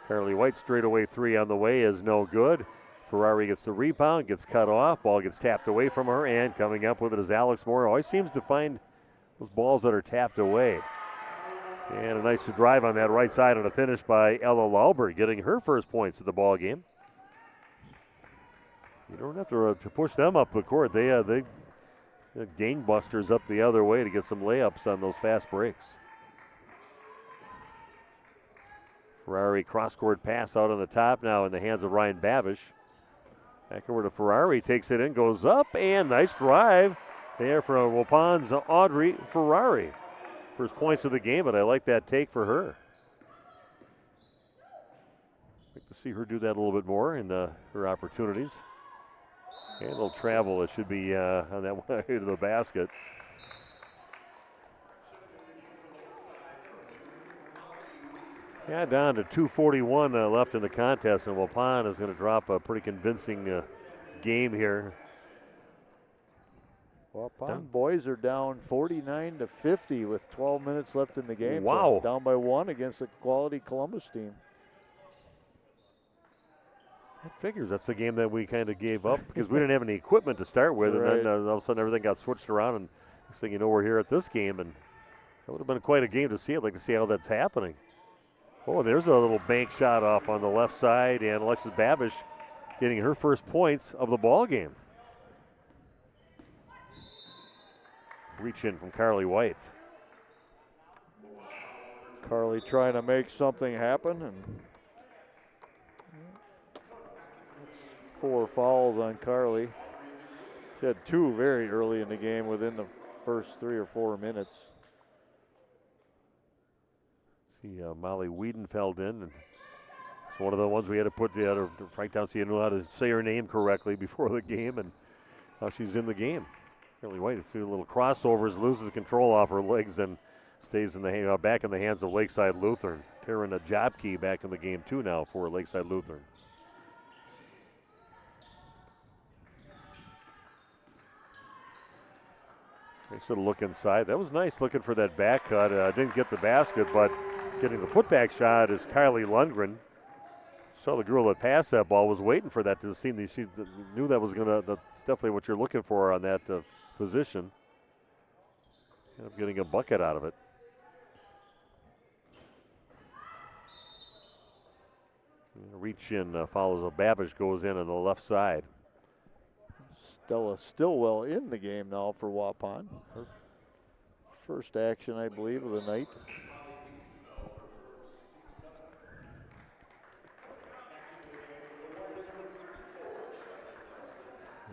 [SPEAKER 2] Carly White straightaway three on the way is no good. Ferrari gets the rebound, gets cut off, ball gets tapped away from her, and coming up with it is Alex Moore. Always seems to find those balls that are tapped away. And a nice drive on that right side and a finish by Ella Laubert, getting her first points of the ball game. You don't have to push them up the court. They gangbusters up the other way to get some layups on those fast breaks. Ferrari cross-court pass out on the top now in the hands of Ryan Babish. Back over to Ferrari, takes it in, goes up, and nice drive there from Waupun's Audrey Ferrari. First points of the game, but I like that take for her. Like to see her do that a little bit more in her opportunities. And they'll travel. It should be on that way to the basket. Yeah, down to 2:41 left in the contest, and Waupun is going to drop a pretty convincing game here.
[SPEAKER 7] Waupun boys are down 49-50 with 12 minutes left in the game.
[SPEAKER 2] Wow.
[SPEAKER 7] So down by 1 against a quality Columbus team.
[SPEAKER 2] That figures that's the game that we kind of gave up because we didn't have any equipment to start with,
[SPEAKER 7] Right.
[SPEAKER 2] and then all of a sudden everything got switched around, and next thing you know, we're here at this game, and that would have been quite a game to see. I'd like to see how that's happening. Oh, there's a little bank shot off on the left side, and Alexis Babish getting her first points of the ball game. Reach in from Carly White.
[SPEAKER 7] Carly trying to make something happen, and 4 fouls on Carly. She had 2 very early in the game within the first 3 or 4 minutes.
[SPEAKER 2] See Molly Wiedenfeld in, and it's one of the ones we had to put the other right down so you know how to say her name correctly before the game, and now she's in the game. Carly White, a few little crossovers, loses control off her legs, and stays in the back in the hands of Lakeside Lutheran. Taryn Jobkey back in the game too now for Lakeside Lutheran. Nice little look inside. That was nice looking for that back cut. Didn't get the basket, but getting the putback shot is Kylie Lundgren. Saw the girl that passed that ball, was waiting for that to see. She knew that was that's definitely what you're looking for on that position. Ended up getting a bucket out of it. Reach in follows a Babish, goes in on the left side.
[SPEAKER 7] Stella Stillwell in the game now for Waupun. Her first action, I believe, of the night.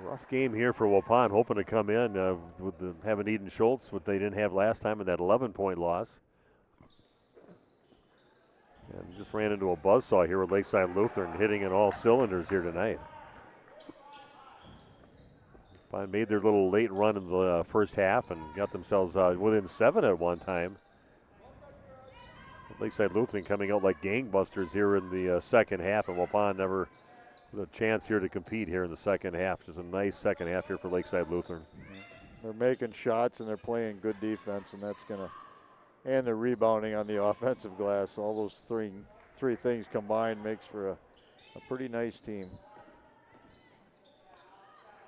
[SPEAKER 2] Rough game here for Waupun, hoping to come in with having Eden Schultz, what they didn't have last time in that 11-point loss. And just ran into a buzzsaw here with Lakeside Lutheran, hitting in all cylinders here tonight. Made their little late run in the first half and got themselves within 7 at one time. Lakeside Lutheran coming out like gangbusters here in the second half, and Waupun never with a chance here to compete here in the second half. Just a nice second half here for Lakeside Lutheran.
[SPEAKER 7] They're making shots and they're playing good defense, and that's and they're rebounding on the offensive glass. All those three things combined makes for a pretty nice team.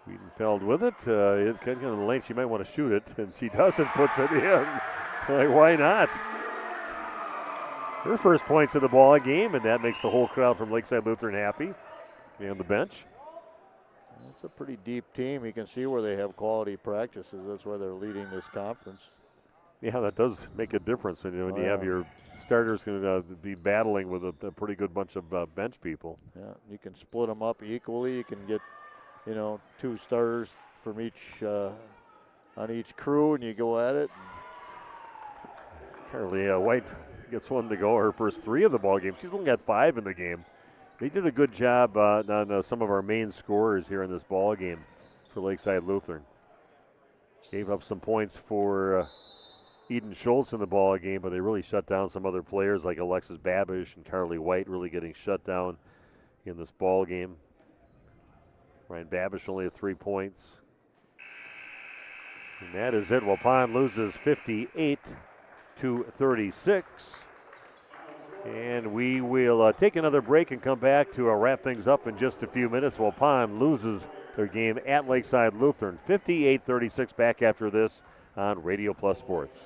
[SPEAKER 2] Wiedenfeld with it. It's kind of in the lane. She might want to shoot it, and she doesn't. Puts it in. Like, why not? Her first points of the ball game, and that makes the whole crowd from Lakeside Lutheran happy. On the bench.
[SPEAKER 7] It's a pretty deep team. You can see where they have quality practices. That's why they're leading this conference.
[SPEAKER 2] Yeah, that does make a difference when you have your starters going to be battling with a pretty good bunch of bench people.
[SPEAKER 7] Yeah, you can split them up equally. You can get 2 starters from each on each crew, and you go at it.
[SPEAKER 2] Carly White gets one to go. Her first 3 of the ball game. She's only got 5 in the game. They did a good job on some of our main scorers here in this ball game for Lakeside Lutheran. Gave up some points for Eden Schultz in the ball game, but they really shut down some other players like Alexis Babish and Carly White, really getting shut down in this ball game. Ryan Babish only had 3 points. And that is it. Waupun loses 58-36. And we will take another break and come back to wrap things up in just a few minutes. Waupun loses their game at Lakeside Lutheran, 58-36. Back after this on Radio Plus Sports.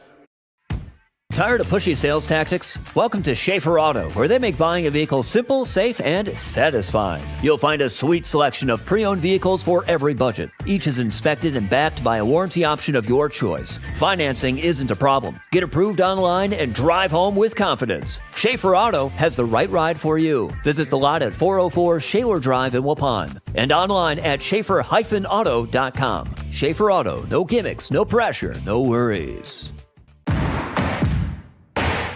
[SPEAKER 19] Tired of pushy sales tactics? Welcome to Schaefer Auto, where they make buying a vehicle simple, safe, and satisfying. You'll find a sweet selection of pre-owned vehicles for every budget. Each is inspected and backed by a warranty option of your choice. Financing isn't a problem. Get approved online and drive home with confidence. Schaefer Auto has the right ride for you. Visit the lot at 404 Shaler Drive in Waupun and online at schaefer-auto.com. Schaefer Auto, no gimmicks, no pressure, no worries.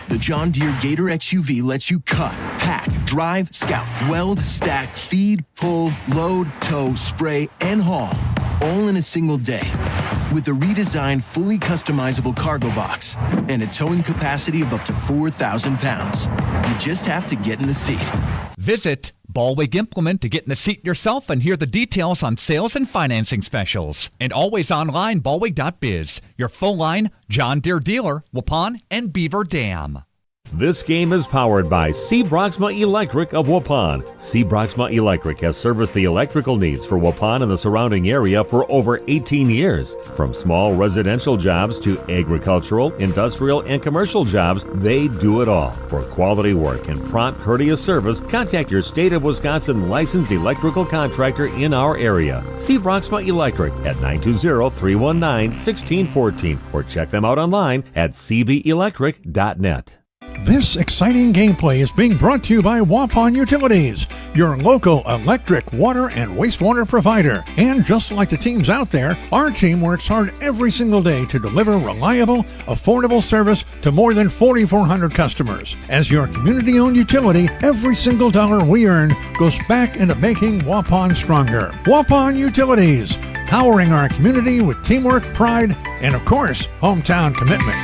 [SPEAKER 4] The John Deere Gator XUV lets you cut, pack, drive, scout, weld, stack, feed, pull, load, tow, spray, and haul, all in a single day. With a redesigned, fully customizable cargo box and a towing capacity of up to 4,000 pounds. You just have to get in the seat.
[SPEAKER 12] Visit Ballweg Implement to get in the seat yourself and hear the details on sales and financing specials. And always online, ballweg.biz, your full-line John Deere dealer, Waupun and Beaver Dam.
[SPEAKER 9] This game is powered by C. Broxma Electric of Waupun. C. Broxma Electric has serviced the electrical needs for Waupun and the surrounding area for over 18 years. From small residential jobs to agricultural, industrial, and commercial jobs, they do it all. For quality work and prompt, courteous service, contact your State of Wisconsin licensed electrical contractor in our area. C. Broxma Electric at 920-319-1614 or check them out online at cbelectric.net.
[SPEAKER 8] This exciting gameplay is being brought to you by Waupun Utilities, your local electric, water, and wastewater provider. And just like the teams out there, our team works hard every single day to deliver reliable, affordable service to more than 4,400 customers. As your community-owned utility, every single dollar we earn goes back into making Waupun stronger. Waupun Utilities, powering our community with teamwork, pride, and of course, hometown commitment.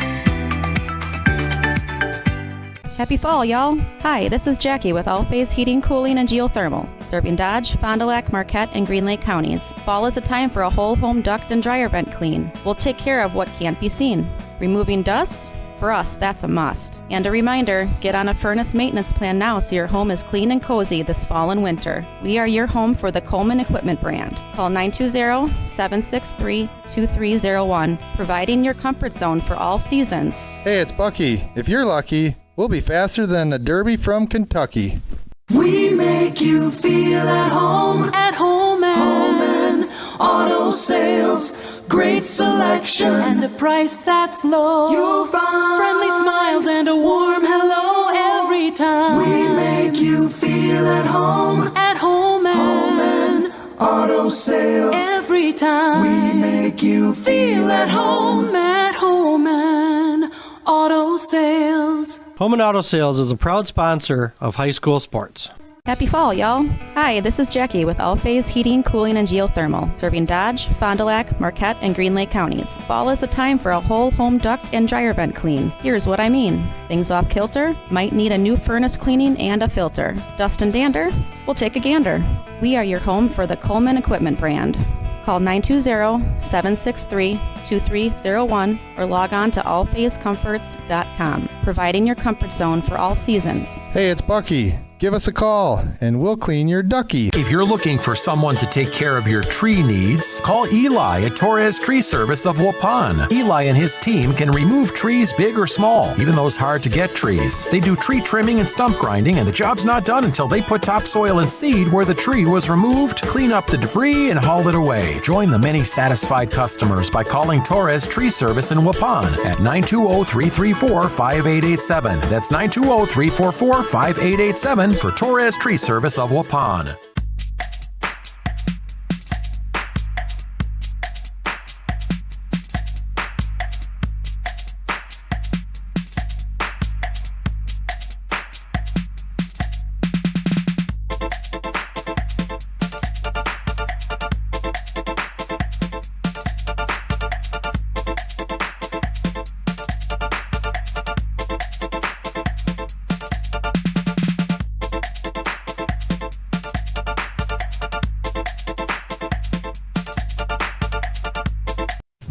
[SPEAKER 14] Happy fall, y'all. Hi, this is Jackie with All Phase Heating, Cooling, and Geothermal, serving Dodge, Fond du Lac, Marquette, and Green Lake counties. Fall is a time for a whole home duct and dryer vent clean. We'll take care of what can't be seen. Removing dust? For us, that's a must. And a reminder, get on a furnace maintenance plan now so your home is clean and cozy this fall and winter. We are your home for the Coleman Equipment brand. Call 920-763-2301, providing your comfort zone for all seasons.
[SPEAKER 24] Hey, it's Bucky. If you're lucky, we'll be faster than a Derby from Kentucky.
[SPEAKER 5] We make you feel at home and auto sales. Great selection and a price that's low. You'll find friendly smiles and a warm hello every time. We make you feel at home and auto sales. Every time we make you feel at home and auto sales.
[SPEAKER 22] Home and Auto Sales is a proud sponsor of high school sports.
[SPEAKER 14] Happy fall, y'all. Hi, this is Jackie with All Phase Heating, Cooling, and Geothermal, serving Dodge, Fond du Lac, Marquette, and Green Lake counties. Fall is a time for a whole home duct and dryer vent clean. Here's what I mean. Things off kilter? Might need a new furnace cleaning and a filter. Dust and dander? We'll take a gander. We are your home for the Coleman Equipment brand. Call 920-763-2301 or log on to allphasecomforts.com, providing your comfort zone for all seasons.
[SPEAKER 24] Hey, it's Bucky. Give us a call, and we'll clean your ducky.
[SPEAKER 23] If you're looking for someone to take care of your tree needs, call Eli at Torres Tree Service of Waupun. Eli and his team can remove trees big or small, even those hard-to-get trees. They do tree trimming and stump grinding, and the job's not done until they put topsoil and seed where the tree was removed, clean up the debris, and haul it away. Join the many satisfied customers by calling Torres Tree Service in Waupun at 920-334-5887. That's 920-344-5887 for Torres Tree Service of Waupun.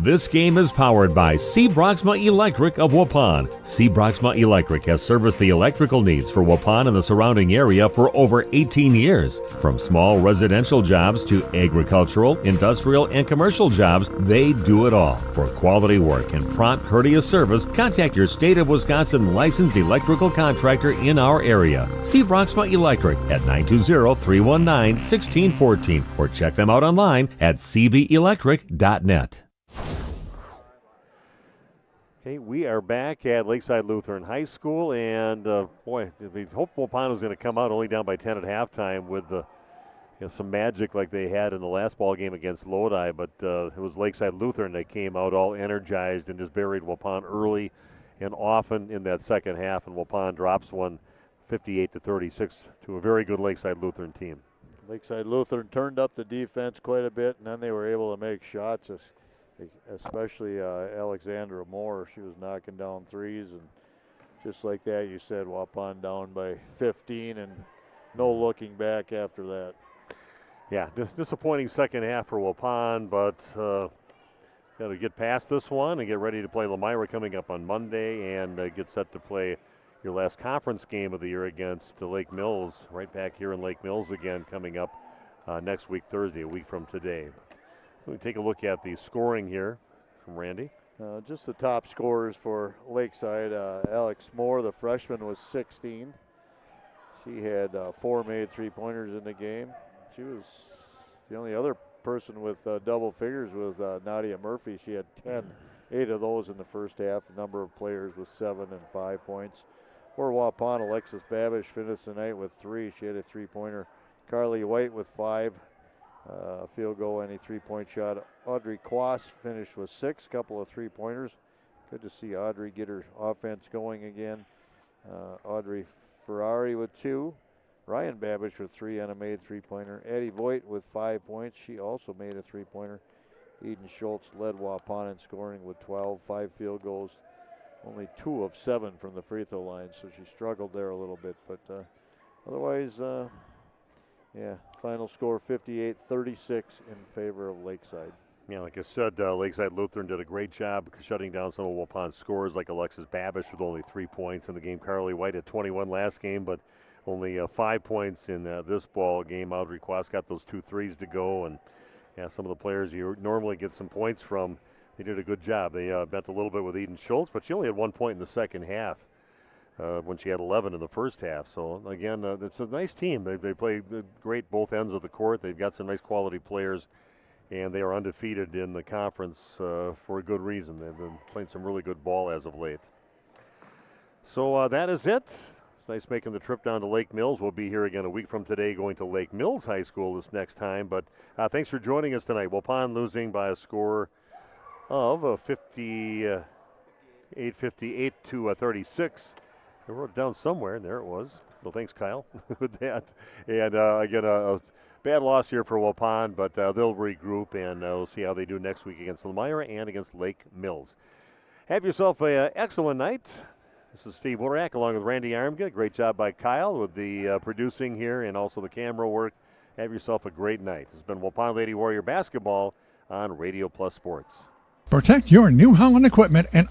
[SPEAKER 9] This game is powered by C. Broxma Electric of Waupun. C. Broxma Electric has serviced the electrical needs for Waupun and the surrounding area for over 18 years. From small residential jobs to agricultural, industrial, and commercial jobs, they do it all. For quality work and prompt, courteous service, contact your State of Wisconsin licensed electrical contractor in our area. C. Broxma Electric at 920-319-1614 or check them out online at cbelectric.net.
[SPEAKER 2] Okay, we are back at Lakeside Lutheran High School, and boy, we hope Waupun was going to come out only down by 10 at halftime with some magic like they had in the last ball game against Lodi, but it was Lakeside Lutheran that came out all energized and just buried Waupun early and often in that second half, and Waupun drops one 58-36 to a very good Lakeside Lutheran team.
[SPEAKER 7] Lakeside Lutheran turned up the defense quite a bit, and then they were able to make shots, especially Alexandra Moore. She was knocking down threes, and just like that, you said, Waupun down by 15, and no looking back after that.
[SPEAKER 2] Yeah, disappointing second half for Waupun, but got to get past this one and get ready to play Lemira coming up on Monday, and get set to play your last conference game of the year against Lake Mills, right back here in Lake Mills again, coming up next week, Thursday, a week from today. We take a look at the scoring here from Randy.
[SPEAKER 7] Just the top scorers for Lakeside. Alex Moore, the freshman, was 16. She had 4 made three-pointers in the game. She was the only other person with double figures was Nadia Murphy. She had 10, 8 of those in the first half. The number of players was 7 and 5 points. For Waupun, Alexis Babish finished the night with 3. She had a three-pointer. Carly White with 5. Field goal, any three-point shot. Audrey Quas finished with 6, couple of three-pointers. Good to see Audrey get her offense going again. Audrey Ferrari with 2. Ryan Babish with 3 on a made three-pointer. Addie Voigt with 5 points. She also made a three-pointer. Eden Schultz led Waupun in scoring with 12, 5 field goals. Only 2 of 7 from the free throw line, so she struggled there a little bit. But otherwise, final score 58-36 in favor of Lakeside.
[SPEAKER 2] Yeah, like I said, Lakeside Lutheran did a great job shutting down some of Waupun's scores, like Alexis Babish with only 3 points in the game. Carly White had 21 last game, but only 5 points in this ball game. Audrey Quas got those 2 threes to go, and some of the players you normally get some points from, they did a good job. They bent a little bit with Eden Schultz, but she only had 1 point in the second half when she had 11 in the first half. So, again, it's a nice team. They play great both ends of the court. They've got some nice quality players, and they are undefeated in the conference for a good reason. They've been playing some really good ball as of late. So that is it. It's nice making the trip down to Lake Mills. We'll be here again a week from today going to Lake Mills High School this next time. But thanks for joining us tonight. Waupun losing by a score of 58-58 to 36. I wrote it down somewhere, and there it was. So thanks, Kyle, with that. And again, a bad loss here for Waupun, but they'll regroup, and we'll see how they do next week against Lemira and against Lake Mills. Have yourself an excellent night. This is Steve Worak along with Randy Armgett. Great job by Kyle with the producing here and also the camera work. Have yourself a great night. This has been Waupun Lady Warrior Basketball on Radio Plus Sports.
[SPEAKER 8] Protect your New Holland equipment and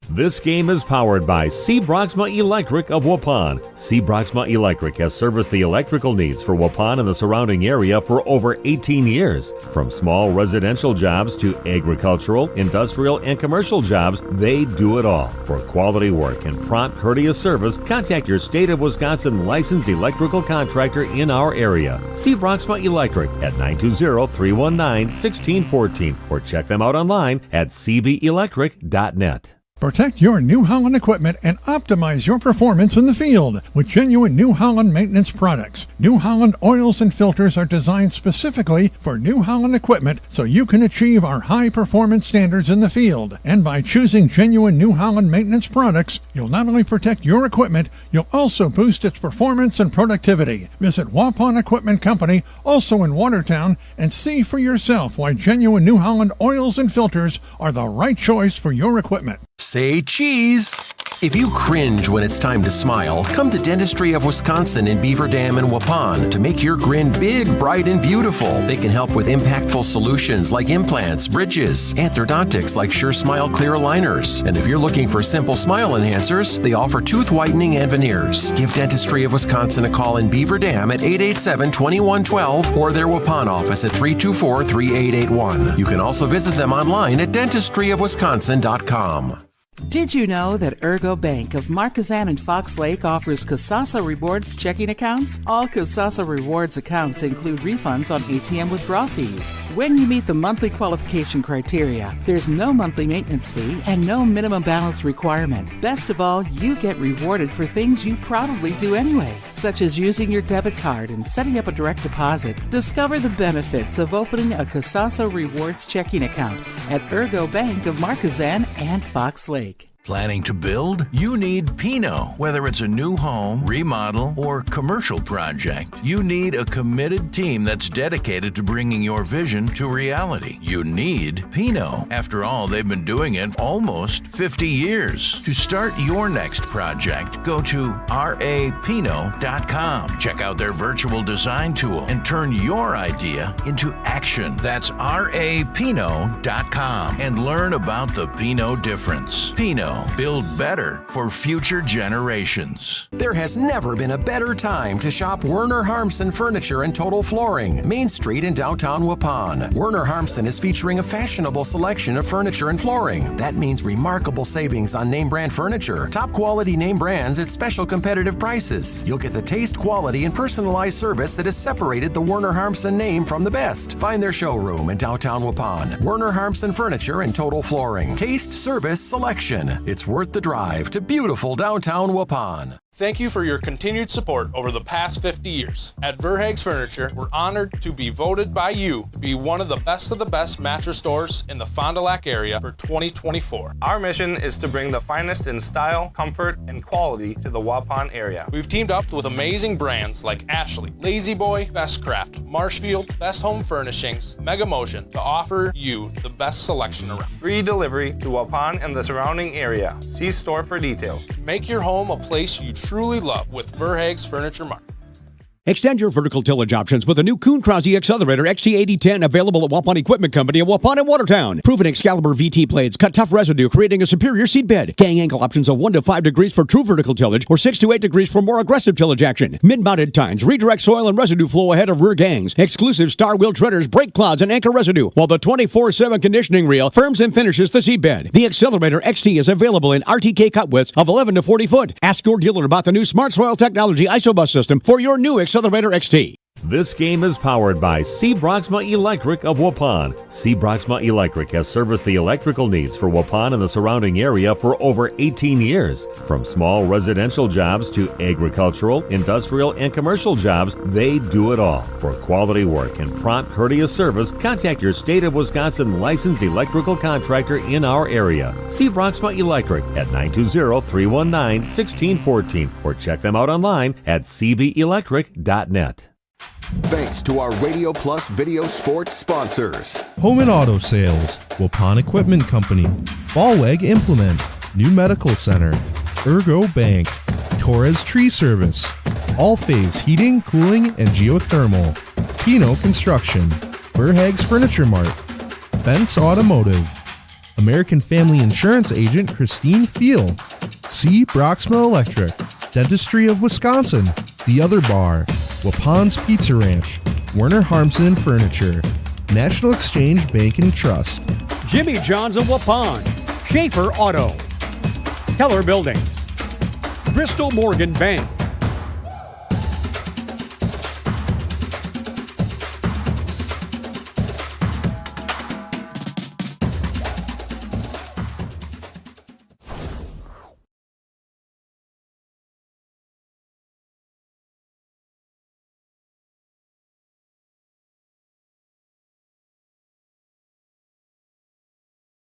[SPEAKER 9] This game is powered by C. Broxma Electric of Waupun. C. Broxma Electric has serviced the electrical needs for Waupun and the surrounding area for over 18 years. From small residential jobs to agricultural, industrial, and commercial jobs, they do it all. For quality work and prompt, courteous service, contact your State of Wisconsin licensed electrical contractor in our area. C. Broxma Electric at 920-319-1614 or check them out online at cbelectric.net.
[SPEAKER 8] Protect your New Holland equipment and optimize your performance in the field with genuine New Holland maintenance products. New Holland oils and filters are designed specifically for New Holland equipment so you can achieve our high performance standards in the field. And by choosing genuine New Holland maintenance products, you'll not only protect your equipment, you'll also boost its performance and productivity. Visit Waupun Equipment Company, also in Watertown, and see for yourself why genuine New Holland oils and filters are the right choice for your equipment.
[SPEAKER 23] Say cheese. If you cringe when it's time to smile, come to Dentistry of Wisconsin in Beaver Dam and Waupun to make your grin big, bright, and beautiful. They can help with impactful solutions like implants, bridges, orthodontics like Sure Smile clear aligners. And if you're looking for simple smile enhancers, they offer tooth whitening and veneers. Give Dentistry of Wisconsin a call in Beaver Dam at 887-2112 or their Waupun office at 324-3881. You can also visit them online at dentistryofwisconsin.com.
[SPEAKER 21] Did you know that Ergo Bank of Marquezan and Fox Lake offers Casasa Rewards checking accounts? All Casasa Rewards accounts include refunds on ATM withdrawal fees. When you meet the monthly qualification criteria, there's no monthly maintenance fee and no minimum balance requirement. Best of all, you get rewarded for things you probably do anyway, such as using your debit card and setting up a direct deposit. Discover the benefits of opening a Casasa Rewards checking account at Ergo Bank of Marquezan and Fox Lake.
[SPEAKER 3] Planning to build? You need Pinot. Whether it's a new home, remodel, or commercial project, you need a committed team that's dedicated to bringing your vision to reality. You need Pinot. After all, they've been doing it almost 50 years. To start your next project, go to rapinot.com. Check out their virtual design tool and turn your idea into action. That's rapinot.com and learn about the Pinot difference. Pinot. Build better for future generations.
[SPEAKER 23] There has never been a better time to shop Werner Harmsen Furniture and Total Flooring, Main Street in downtown Waupun. Werner Harmsen is featuring a fashionable selection of furniture and flooring. That means remarkable savings on name brand furniture, top quality name brands at special competitive prices. You'll get the taste, quality, and personalized service that has separated the Werner Harmsen name from the best. Find their showroom in downtown Waupun. Werner Harmsen Furniture and Total Flooring. Taste, service, selection. It's worth the drive to beautiful downtown Waupun.
[SPEAKER 15] Thank you for your continued support over the past 50 years. At Verhaeg's Furniture, we're honored to be voted by you to be one of the best mattress stores in the Fond du Lac area for 2024.
[SPEAKER 16] Our mission is to bring the finest in style, comfort, and quality to the Waupun area.
[SPEAKER 15] We've teamed up with amazing brands like Ashley, Lazy Boy, Bestcraft, Marshfield, Best Home Furnishings, Mega Motion to offer you the best selection around.
[SPEAKER 16] Free delivery to Waupun and the surrounding area. See store for details.
[SPEAKER 15] Make your home a place you truly love with Verhaeg's Furniture Mart.
[SPEAKER 17] Extend your vertical tillage options with a new Kuhn Krause Accelerator XT8010 available at Waupun Equipment Company in Waupun and Watertown. Proven Excalibur VT blades cut tough residue, creating a superior seed bed. Gang angle options of 1 to 5 degrees for true vertical tillage or 6 to 8 degrees for more aggressive tillage action. Mid-mounted tines redirect soil and residue flow ahead of rear gangs. Exclusive star wheel treaders brake clods and anchor residue, while the 24/7 conditioning reel firms and finishes the seed bed. The Accelerator XT is available in RTK cut widths of 11 to 40 foot. Ask your dealer about the new Smart Soil Technology ISOBUS system for your new Accelerator XT.
[SPEAKER 9] This game is powered by C. Broxma Electric of Waupun. C. Broxma Electric has serviced the electrical needs for Waupun and the surrounding area for over 18 years. From small residential jobs to agricultural, industrial, and commercial jobs, they do it all. For quality work and prompt, courteous service, contact your State of Wisconsin licensed electrical contractor in our area. C. Broxma Electric at 920-319-1614 or check them out online at cbelectric.net.
[SPEAKER 18] Thanks to our Radio Plus Video Sports sponsors.
[SPEAKER 25] Home and Auto Sales, Waupun Equipment Company, Ballweg Implement, New Medical Center, Ergo Bank, Torres Tree Service, All Phase Heating, Cooling, and Geothermal, Pinot Construction, Verhaeg's Furniture Mart, Bent's Automotive, American Family Insurance Agent Christine Fiel, C. Broxma Electric, Dentistry of Wisconsin, The Other Bar, Waupun's Pizza Ranch, Werner Harmsen Furniture, National Exchange Bank and Trust,
[SPEAKER 26] Jimmy John's of Waupun, Schaefer Auto, Keller Buildings, Bristol Morgan Bank,